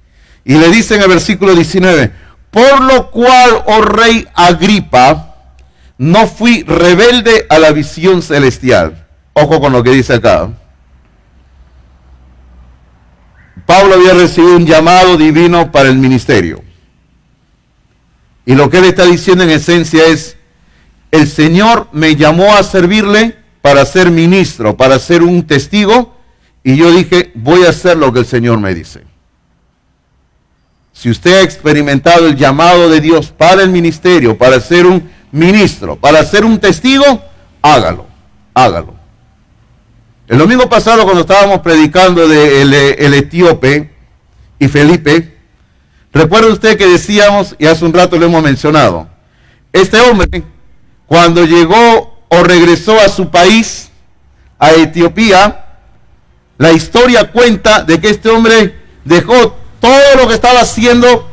Y le dice en el versículo 19, por lo cual, oh rey Agripa, no fui rebelde a la visión celestial. Ojo con lo que dice acá. Pablo había recibido un llamado divino para el ministerio. Y lo que él está diciendo en esencia es, el Señor me llamó a servirle para ser ministro, para ser un testigo, y yo dije, voy a hacer lo que el Señor me dice. Si usted ha experimentado el llamado de Dios para el ministerio, para ser un ministro, para ser un testigo, hágalo, hágalo. El domingo pasado, cuando estábamos predicando de el etíope y Felipe, recuerda usted que decíamos, y hace un rato lo hemos mencionado, este hombre, cuando llegó o regresó a su país, a Etiopía, la historia cuenta de que este hombre dejó todo lo que estaba haciendo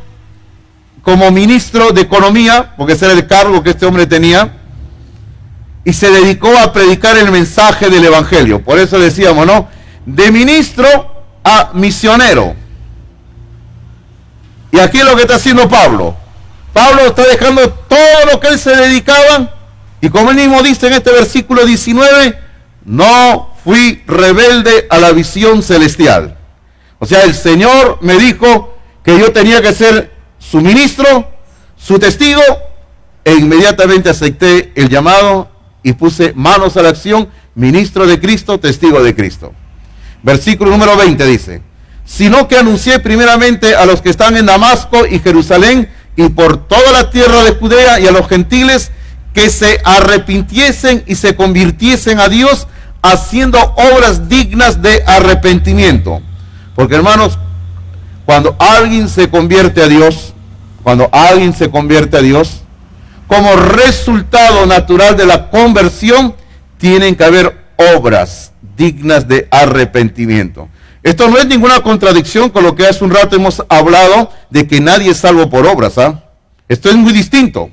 como ministro de economía, porque ese era el cargo que este hombre tenía, y se dedicó a predicar el mensaje del evangelio. Por eso decíamos, ¿no? De ministro a misionero. Y aquí es lo que está haciendo Pablo. Pablo está dejando todo lo que él se dedicaba, y como él mismo dice en este versículo 19, no fui rebelde a la visión celestial. O sea, el Señor me dijo que yo tenía que ser su ministro, su testigo, e inmediatamente acepté el llamado y puse manos a la acción, ministro de Cristo, testigo de Cristo. Versículo número 20 dice, sino que anuncié primeramente a los que están en Damasco y Jerusalén y por toda la tierra de Judea y a los gentiles que se arrepintiesen y se convirtiesen a Dios haciendo obras dignas de arrepentimiento. Porque hermanos, cuando alguien se convierte a Dios, como resultado natural de la conversión, tienen que haber obras dignas de arrepentimiento. Esto no es ninguna contradicción con lo que hace un rato hemos hablado de que nadie es salvo por obras, ¿ah? Esto es muy distinto.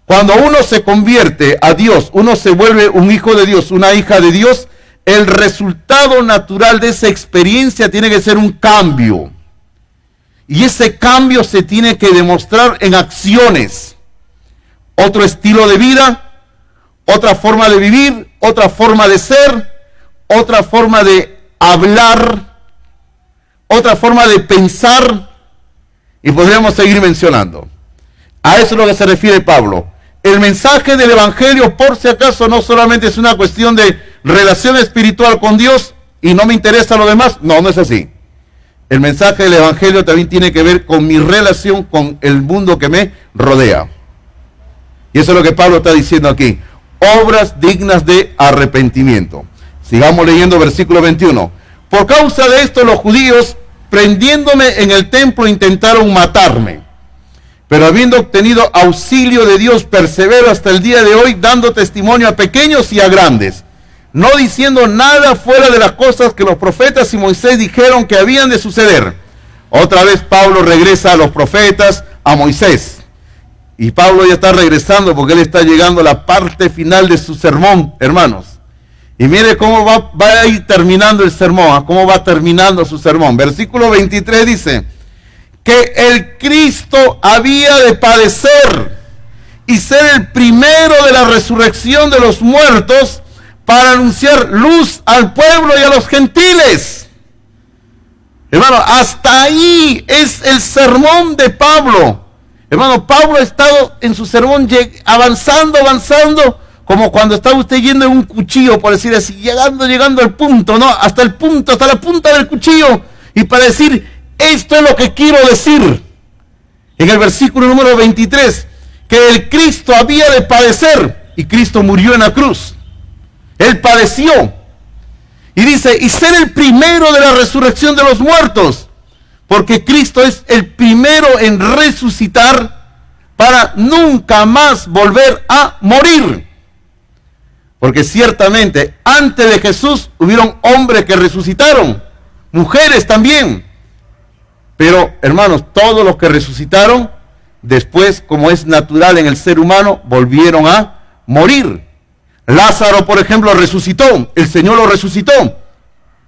Cuando uno se convierte a Dios, uno se vuelve un hijo de Dios, una hija de Dios, el resultado natural de esa experiencia tiene que ser un cambio. Y ese cambio se tiene que demostrar en acciones. Otro estilo de vida, otra forma de vivir, otra forma de ser, otra forma de hablar, otra forma de pensar, y podríamos seguir mencionando. A eso es lo que se refiere Pablo. El mensaje del evangelio, por si acaso, no solamente es una cuestión de relación espiritual con Dios y no me interesa lo demás. No, no es así. El mensaje del evangelio también tiene que ver con mi relación con el mundo que me rodea. Y eso es lo que Pablo está diciendo aquí. Obras dignas de arrepentimiento. Sigamos leyendo versículo 21. Por causa de esto los judíos, prendiéndome en el templo, intentaron matarme. Pero habiendo obtenido auxilio de Dios, persevero hasta el día de hoy, dando testimonio a pequeños y a grandes. no diciendo nada fuera de las cosas que los profetas y Moisés dijeron que habían de suceder. Otra vez Pablo regresa a los profetas, a Moisés. Y Pablo ya está regresando porque él está llegando a la parte final de su sermón, hermanos. Y mire cómo va a ir terminando el sermón, cómo va terminando su sermón. Versículo 23 dice, que el Cristo había de padecer y ser el primero de la resurrección de los muertos para anunciar luz al pueblo y a los gentiles. Hermano, hasta ahí es el sermón de Pablo. Hermano, Pablo ha estado en su sermón avanzando, como cuando está usted yendo en un cuchillo, por decir así, llegando al punto, ¿no? Hasta la punta del cuchillo, y para decir, esto es lo que quiero decir. En el versículo número 23, que el Cristo había de padecer, y Cristo murió en la cruz. Él padeció. Y dice, y ser el primero de la resurrección de los muertos, porque Cristo es el primero en resucitar para nunca más volver a morir. Porque ciertamente antes de Jesús hubieron hombres que resucitaron, mujeres también. Pero hermanos, todos los que resucitaron, después, como es natural en el ser humano, volvieron a morir. Lázaro, por ejemplo, resucitó, el Señor lo resucitó,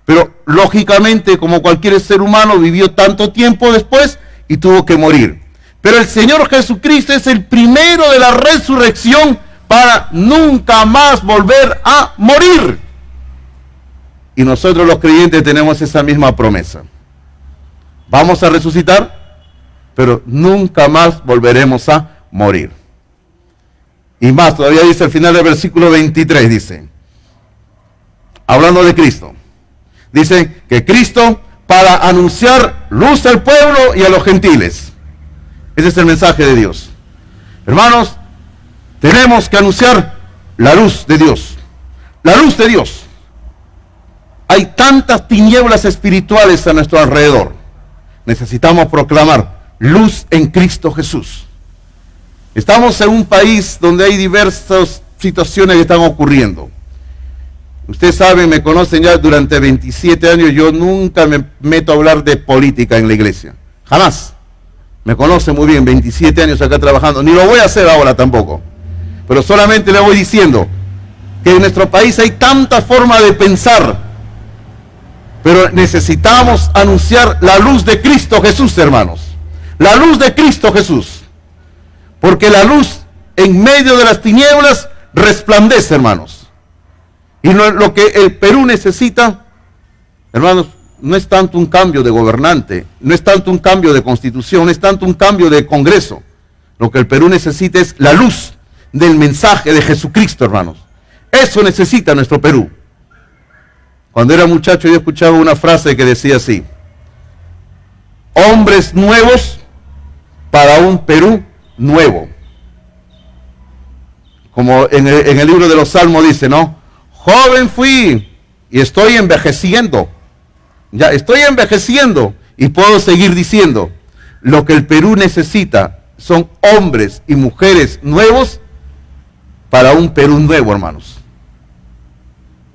pero lógicamente, como cualquier ser humano, vivió tanto tiempo después y tuvo que morir. Pero el Señor Jesucristo es el primero de la resurrección para nunca más volver a morir. Y nosotros los creyentes tenemos esa misma promesa. Vamos a resucitar, pero nunca más volveremos a morir. Y más, todavía dice al final del versículo 23, dice, hablando de Cristo, dice que Cristo para anunciar luz al pueblo y a los gentiles. Ese es el mensaje de Dios. Hermanos, tenemos que anunciar la luz de Dios. La luz de Dios. Hay tantas tinieblas espirituales a nuestro alrededor. Necesitamos proclamar luz en Cristo Jesús. Estamos en un país donde hay diversas situaciones que están ocurriendo. Ustedes saben, me conocen ya durante 27 años, yo nunca me meto a hablar de política en la iglesia. Jamás. Me conocen muy bien, 27 años acá trabajando. Ni lo voy a hacer ahora tampoco. Pero solamente le voy diciendo que en nuestro país hay tanta forma de pensar. Pero necesitamos anunciar la luz de Cristo Jesús, hermanos. La luz de Cristo Jesús. Porque la luz en medio de las tinieblas resplandece, hermanos. Y lo que el Perú necesita, hermanos, no es tanto un cambio de gobernante, no es tanto un cambio de constitución, no es tanto un cambio de Congreso. Lo que el Perú necesita es la luz del mensaje de Jesucristo, hermanos. Eso necesita nuestro Perú. Cuando era muchacho yo escuchaba una frase que decía así: hombres nuevos para un Perú nuevo. Como en el libro de los Salmos dice, ¿no? Joven fui y estoy envejeciendo. Ya estoy envejeciendo y puedo seguir diciendo, lo que el Perú necesita son hombres y mujeres nuevos para un Perú nuevo, hermanos.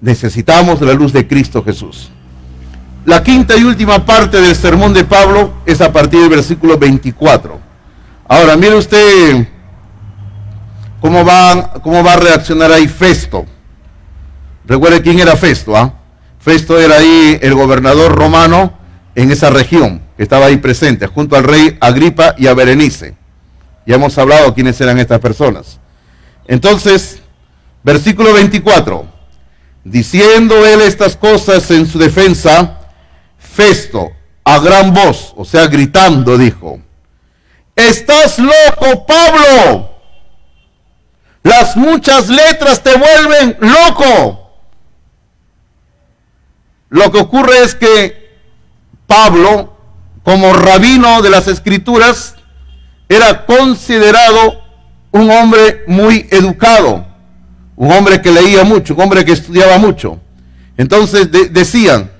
Necesitamos la luz de Cristo Jesús. La quinta y última parte del sermón de Pablo es a partir del versículo 24. Ahora, mire usted cómo va a reaccionar ahí Festo. Recuerde quién era Festo, ¿ah? Festo era ahí el gobernador romano en esa región, que estaba ahí presente, junto al rey Agripa y a Berenice. Ya hemos hablado quiénes eran estas personas. Entonces, versículo 24. Diciendo él estas cosas en su defensa, Festo, a gran voz, o sea, gritando, dijo: ¡estás loco, Pablo! Las muchas letras te vuelven loco. Lo que ocurre es que Pablo, como rabino de las Escrituras, era considerado un hombre muy educado, un hombre que leía mucho, un hombre que estudiaba mucho. Entonces decían,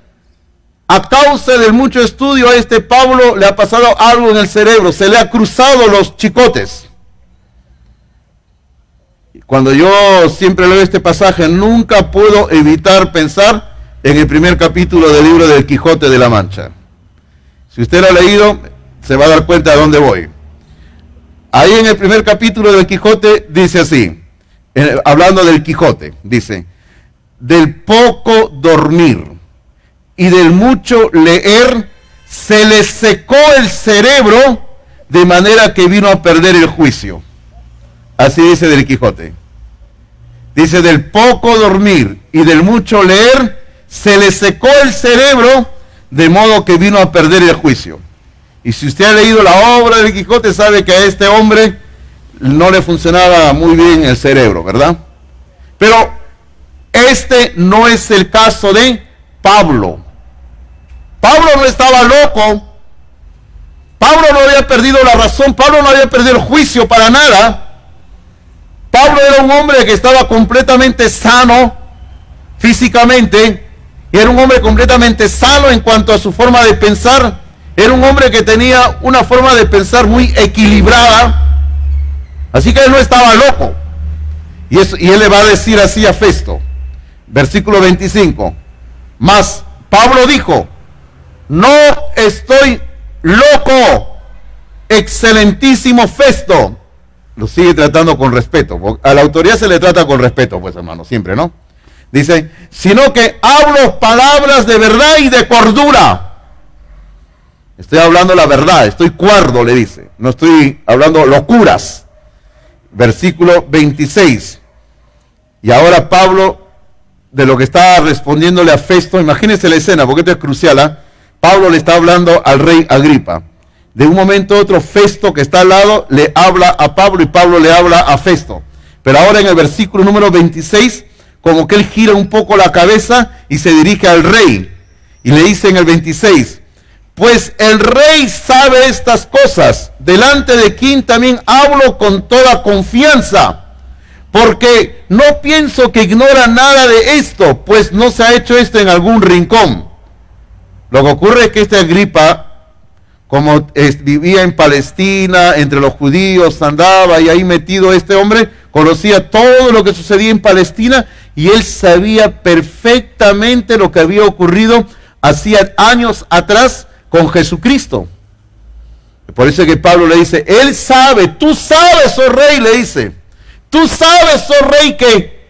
a causa del mucho estudio a este Pablo le ha pasado algo en el cerebro, se le ha cruzado los chicotes. Cuando yo siempre leo este pasaje, nunca puedo evitar pensar en el primer capítulo del libro del Quijote de la Mancha. Si usted lo ha leído, se va a dar cuenta de dónde voy. Ahí en el primer capítulo del Quijote dice así, hablando del Quijote, dice: del poco dormir y del mucho leer se le secó el cerebro, de manera que vino a perder el juicio. Así dice del Quijote. Dice: del poco dormir y del mucho leer se le secó el cerebro, de modo que vino a perder el juicio. Y si usted ha leído la obra del Quijote, sabe que a este hombre no le funcionaba muy bien el cerebro, ¿verdad? Pero este no es el caso de Pablo. Pablo no estaba loco. Pablo no había perdido la razón. Pablo no había perdido el juicio para nada. Pablo era un hombre que estaba completamente sano físicamente. Y era un hombre completamente sano en cuanto a su forma de pensar. Era un hombre que tenía una forma de pensar muy equilibrada. Así que él no estaba loco. Y él le va a decir así a Festo. Versículo 25. Mas Pablo dijo: no estoy loco, excelentísimo Festo. Lo sigue tratando con respeto. A la autoridad se le trata con respeto, pues, hermano, siempre, ¿no? Dice: sino que hablo palabras de verdad y de cordura. Estoy hablando la verdad, estoy cuerdo, le dice. No estoy hablando locuras. Versículo 26. Y ahora Pablo, de lo que está respondiéndole a Festo, imagínense la escena, porque esto es crucial, ¿eh? Pablo le está hablando al rey Agripa. De un momento a otro, Festo, que está al lado, le habla a Pablo y Pablo le habla a Festo. Pero ahora en el versículo número 26, como que él gira un poco la cabeza y se dirige al rey. Y le dice en el 26: pues el rey sabe estas cosas, delante de quien también hablo con toda confianza, porque no pienso que ignora nada de esto, pues no se ha hecho esto en algún rincón. Lo que ocurre es que este Agripa, como vivía en Palestina, entre los judíos, andaba y ahí metido este hombre, conocía todo lo que sucedía en Palestina y él sabía perfectamente lo que había ocurrido hacía años atrás con Jesucristo. Por eso es que Pablo le dice: él sabe, tú sabes, oh rey, le dice, tú sabes, oh rey, que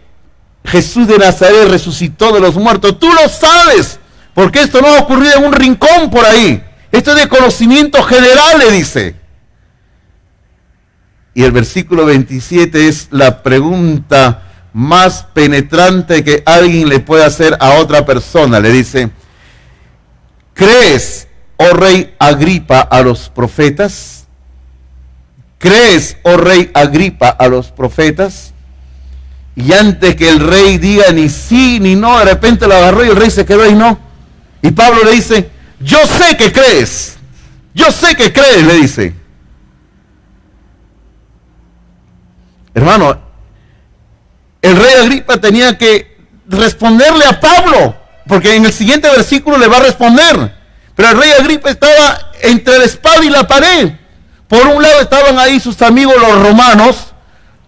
Jesús de Nazaret resucitó de los muertos. Tú lo sabes, porque esto no ha ocurrido en un rincón por ahí. Esto es de conocimiento general, le dice. Y el versículo 27 es la pregunta más penetrante que alguien le puede hacer a otra persona. Le dice: ¿crees, oh rey Agripa, a los profetas? ¿Crees, oh rey Agripa, a los profetas? Y antes que el rey diga ni sí ni no, de repente lo agarró y el rey se quedó ahí, no. Y Pablo le dice: yo sé que crees, le dice. Hermano, el rey Agripa tenía que responderle a Pablo, porque en el siguiente versículo le va a responder. Pero el rey Agripa estaba entre la espada y la pared. Por un lado estaban ahí sus amigos los romanos,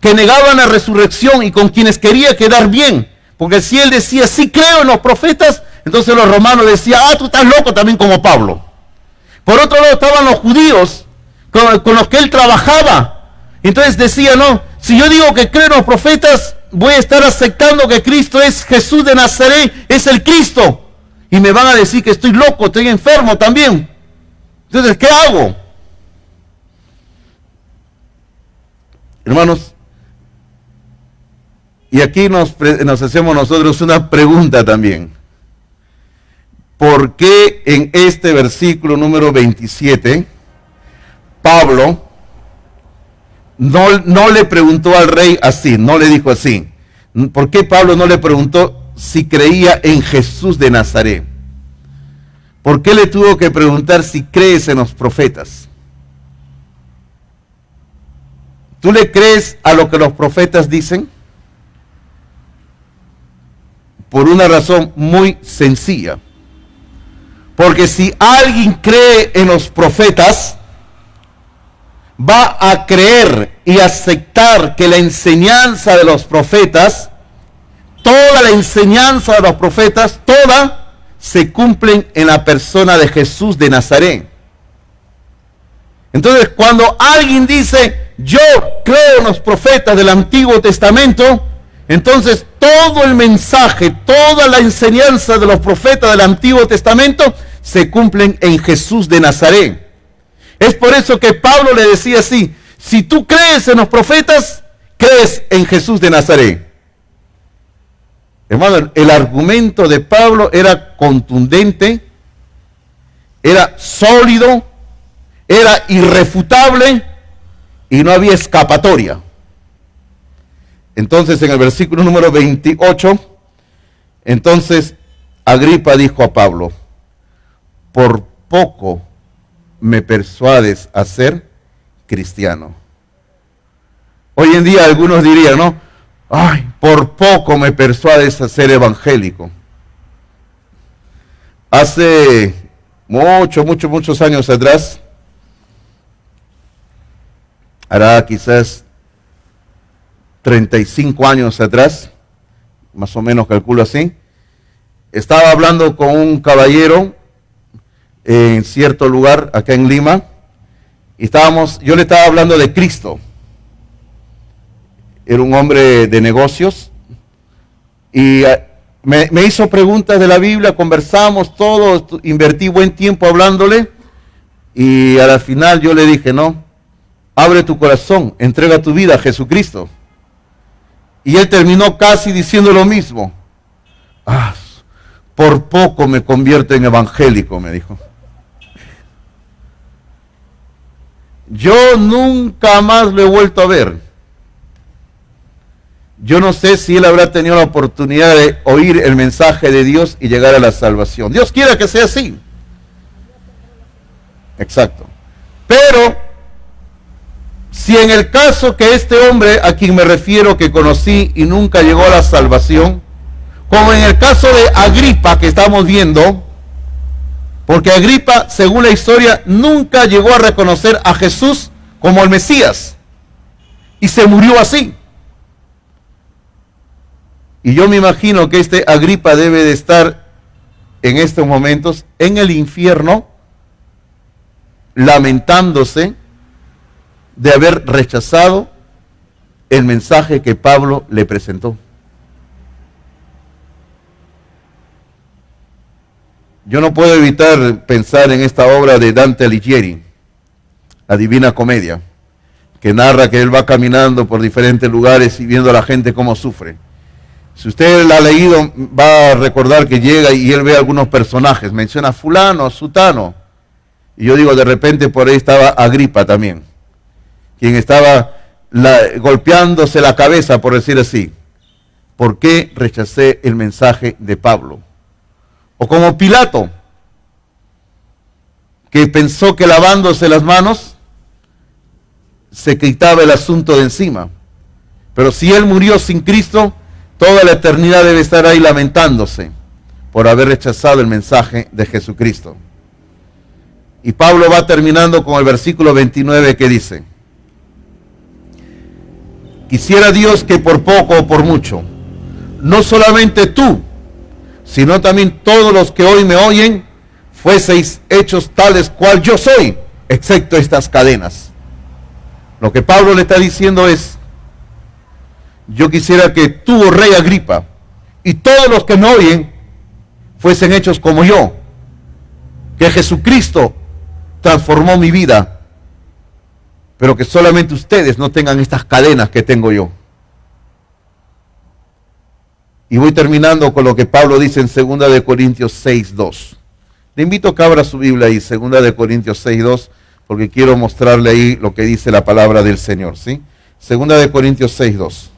que negaban la resurrección y con quienes quería quedar bien. Porque si él decía: sí creo en los profetas, entonces los romanos decían: tú estás loco también como Pablo. Por otro lado estaban los judíos, con los que él trabajaba. Entonces decía: no, si yo digo que creo en los profetas, voy a estar aceptando que Cristo es Jesús de Nazaret, es el Cristo. Y me van a decir que estoy loco, estoy enfermo también. Entonces, ¿qué hago? Hermanos, y aquí nos hacemos nosotros una pregunta también. ¿Por qué en este versículo número 27, Pablo no le preguntó al rey así, no le dijo así? ¿Por qué Pablo no le preguntó si creía en Jesús de Nazaret? ¿Por qué le tuvo que preguntar si crees en los profetas? ¿Tú le crees a lo que los profetas dicen? Por una razón muy sencilla. Porque si alguien cree en los profetas, va a creer y aceptar que la enseñanza de los profetas, toda la enseñanza de los profetas, toda se cumplen en la persona de Jesús de Nazaret. Entonces, cuando alguien dice, yo creo en los profetas del Antiguo Testamento, entonces todo el mensaje, toda la enseñanza de los profetas del Antiguo Testamento se cumplen en Jesús de Nazaret. Es por eso que Pablo le decía así, si tú crees en los profetas, crees en Jesús de Nazaret. Hermano, el argumento de Pablo era contundente, era sólido, era irrefutable y no había escapatoria. Entonces, en el versículo número 28, entonces Agripa dijo a Pablo, por poco me persuades a ser cristiano. Hoy en día algunos dirían, ¿no? Ay, por poco me persuades a ser evangélico. Hace muchos años atrás, hará quizás 35 años atrás, más o menos calculo así, estaba hablando con un caballero en cierto lugar acá en Lima, y yo le estaba hablando de Cristo. Era un hombre de negocios, y me hizo preguntas de la Biblia, conversamos todo, invertí buen tiempo hablándole, y a la final yo le dije, no, abre tu corazón, entrega tu vida a Jesucristo. Y él terminó casi diciendo lo mismo. Por poco me convierto en evangélico, me dijo. Yo nunca más lo he vuelto a ver. Yo no sé si él habrá tenido la oportunidad de oír el mensaje de Dios y llegar a la salvación. Dios quiera que sea así. Exacto. Pero si en el caso que este hombre a quien me refiero, que conocí y nunca llegó a la salvación, como en el caso de Agripa que estamos viendo, porque Agripa, según la historia, nunca llegó a reconocer a Jesús como el Mesías, y se murió así. Y yo me imagino que este Agripa debe de estar en estos momentos en el infierno, lamentándose de haber rechazado el mensaje que Pablo le presentó. Yo no puedo evitar pensar en esta obra de Dante Alighieri, La Divina Comedia, que narra que él va caminando por diferentes lugares y viendo a la gente cómo sufre. Si usted la ha leído, va a recordar que llega y él ve algunos personajes, menciona a fulano, a sutano, y yo digo, de repente por ahí estaba Agripa también, quien estaba golpeándose la cabeza, por decir así. ¿Por qué rechacé el mensaje de Pablo? O como Pilato, que pensó que lavándose las manos se quitaba el asunto de encima. Pero si él murió sin Cristo, toda la eternidad debe estar ahí lamentándose por haber rechazado el mensaje de Jesucristo. Y Pablo va terminando con el versículo 29 que dice: quisiera Dios que por poco o por mucho, no solamente tú, sino también todos los que hoy me oyen, fueseis hechos tales cual yo soy, excepto estas cadenas. Lo que Pablo le está diciendo es: yo quisiera que tú, oh rey Agripa, y todos los que me oyen, fuesen hechos como yo, que Jesucristo transformó mi vida, pero que solamente ustedes no tengan estas cadenas que tengo yo. Y voy terminando con lo que Pablo dice en 2 de Corintios 6:2. Le invito a que abra su Biblia ahí, 2 de Corintios 6:2, porque quiero mostrarle ahí lo que dice la palabra del Señor, ¿sí? 2 de Corintios 6:2.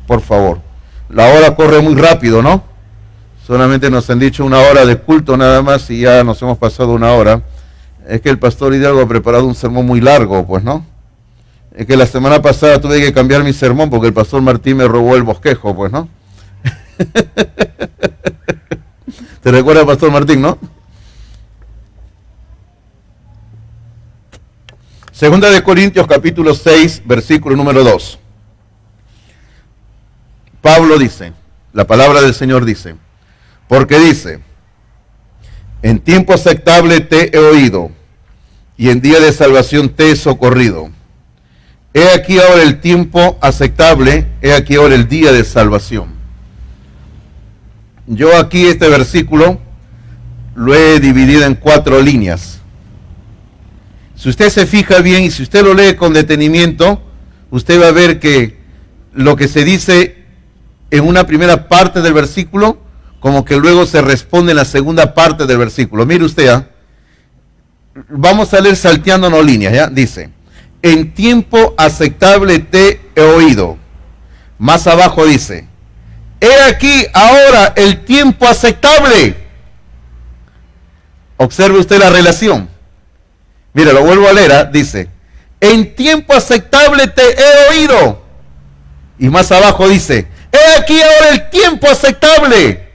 Por favor. La hora corre muy rápido, ¿no? Solamente nos han dicho 1 hora de culto nada más y ya nos hemos pasado 1 hora. Es que el pastor Hidalgo ha preparado un sermón muy largo, pues, ¿no? Es que la semana pasada tuve que cambiar mi sermón porque el pastor Martín me robó el bosquejo, pues, ¿no? ¿Te recuerdas, pastor Martín, no? Segunda de Corintios capítulo 6, versículo número 2. Pablo dice, la palabra del Señor dice, porque dice, en tiempo aceptable te he oído, y en día de salvación te he socorrido. He aquí ahora el tiempo aceptable, he aquí ahora el día de salvación. Yo aquí este versículo lo he dividido en 4 líneas. Si usted se fija bien y si usted lo lee con detenimiento, usted va a ver que lo que se dice en una primera parte del versículo, como que luego se responde en la segunda parte del versículo. Mire usted, vamos a leer salteándonos líneas, ¿ya? Dice, en tiempo aceptable te he oído. Más abajo dice, he aquí ahora el tiempo aceptable. Observe usted la relación. Mira, lo vuelvo a leer, dice, en tiempo aceptable te he oído. Y más abajo dice, he aquí ahora el tiempo aceptable.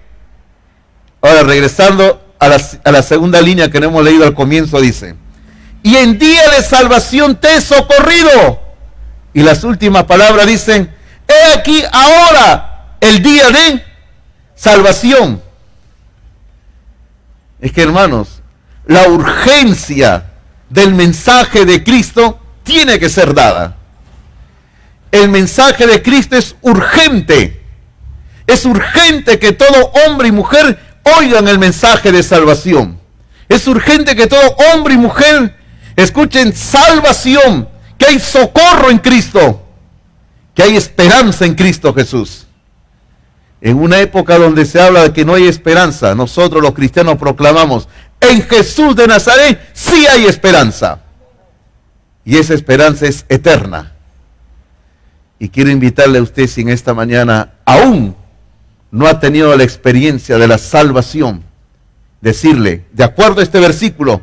Ahora, regresando a la segunda línea que no hemos leído al comienzo, dice, y en día de salvación te he socorrido. Y las últimas palabras dicen, he aquí ahora el día de salvación. Es que, hermanos, la urgencia del mensaje de Cristo tiene que ser dada. El mensaje de Cristo es urgente. Es urgente que todo hombre y mujer oigan el mensaje de salvación. Es urgente que todo hombre y mujer escuchen salvación, que hay socorro en Cristo, que hay esperanza en Cristo Jesús. En una época donde se habla de que no hay esperanza, nosotros los cristianos proclamamos, en Jesús de Nazaret sí hay esperanza. Y esa esperanza es eterna. Y quiero invitarle a usted, si en esta mañana aún no ha tenido la experiencia de la salvación, decirle, de acuerdo a este versículo,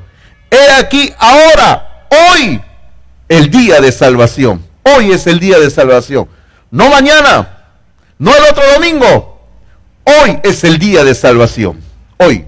he aquí ahora, hoy, el día de salvación. Hoy es el día de salvación. No mañana, no el otro domingo. Hoy es el día de salvación. Hoy.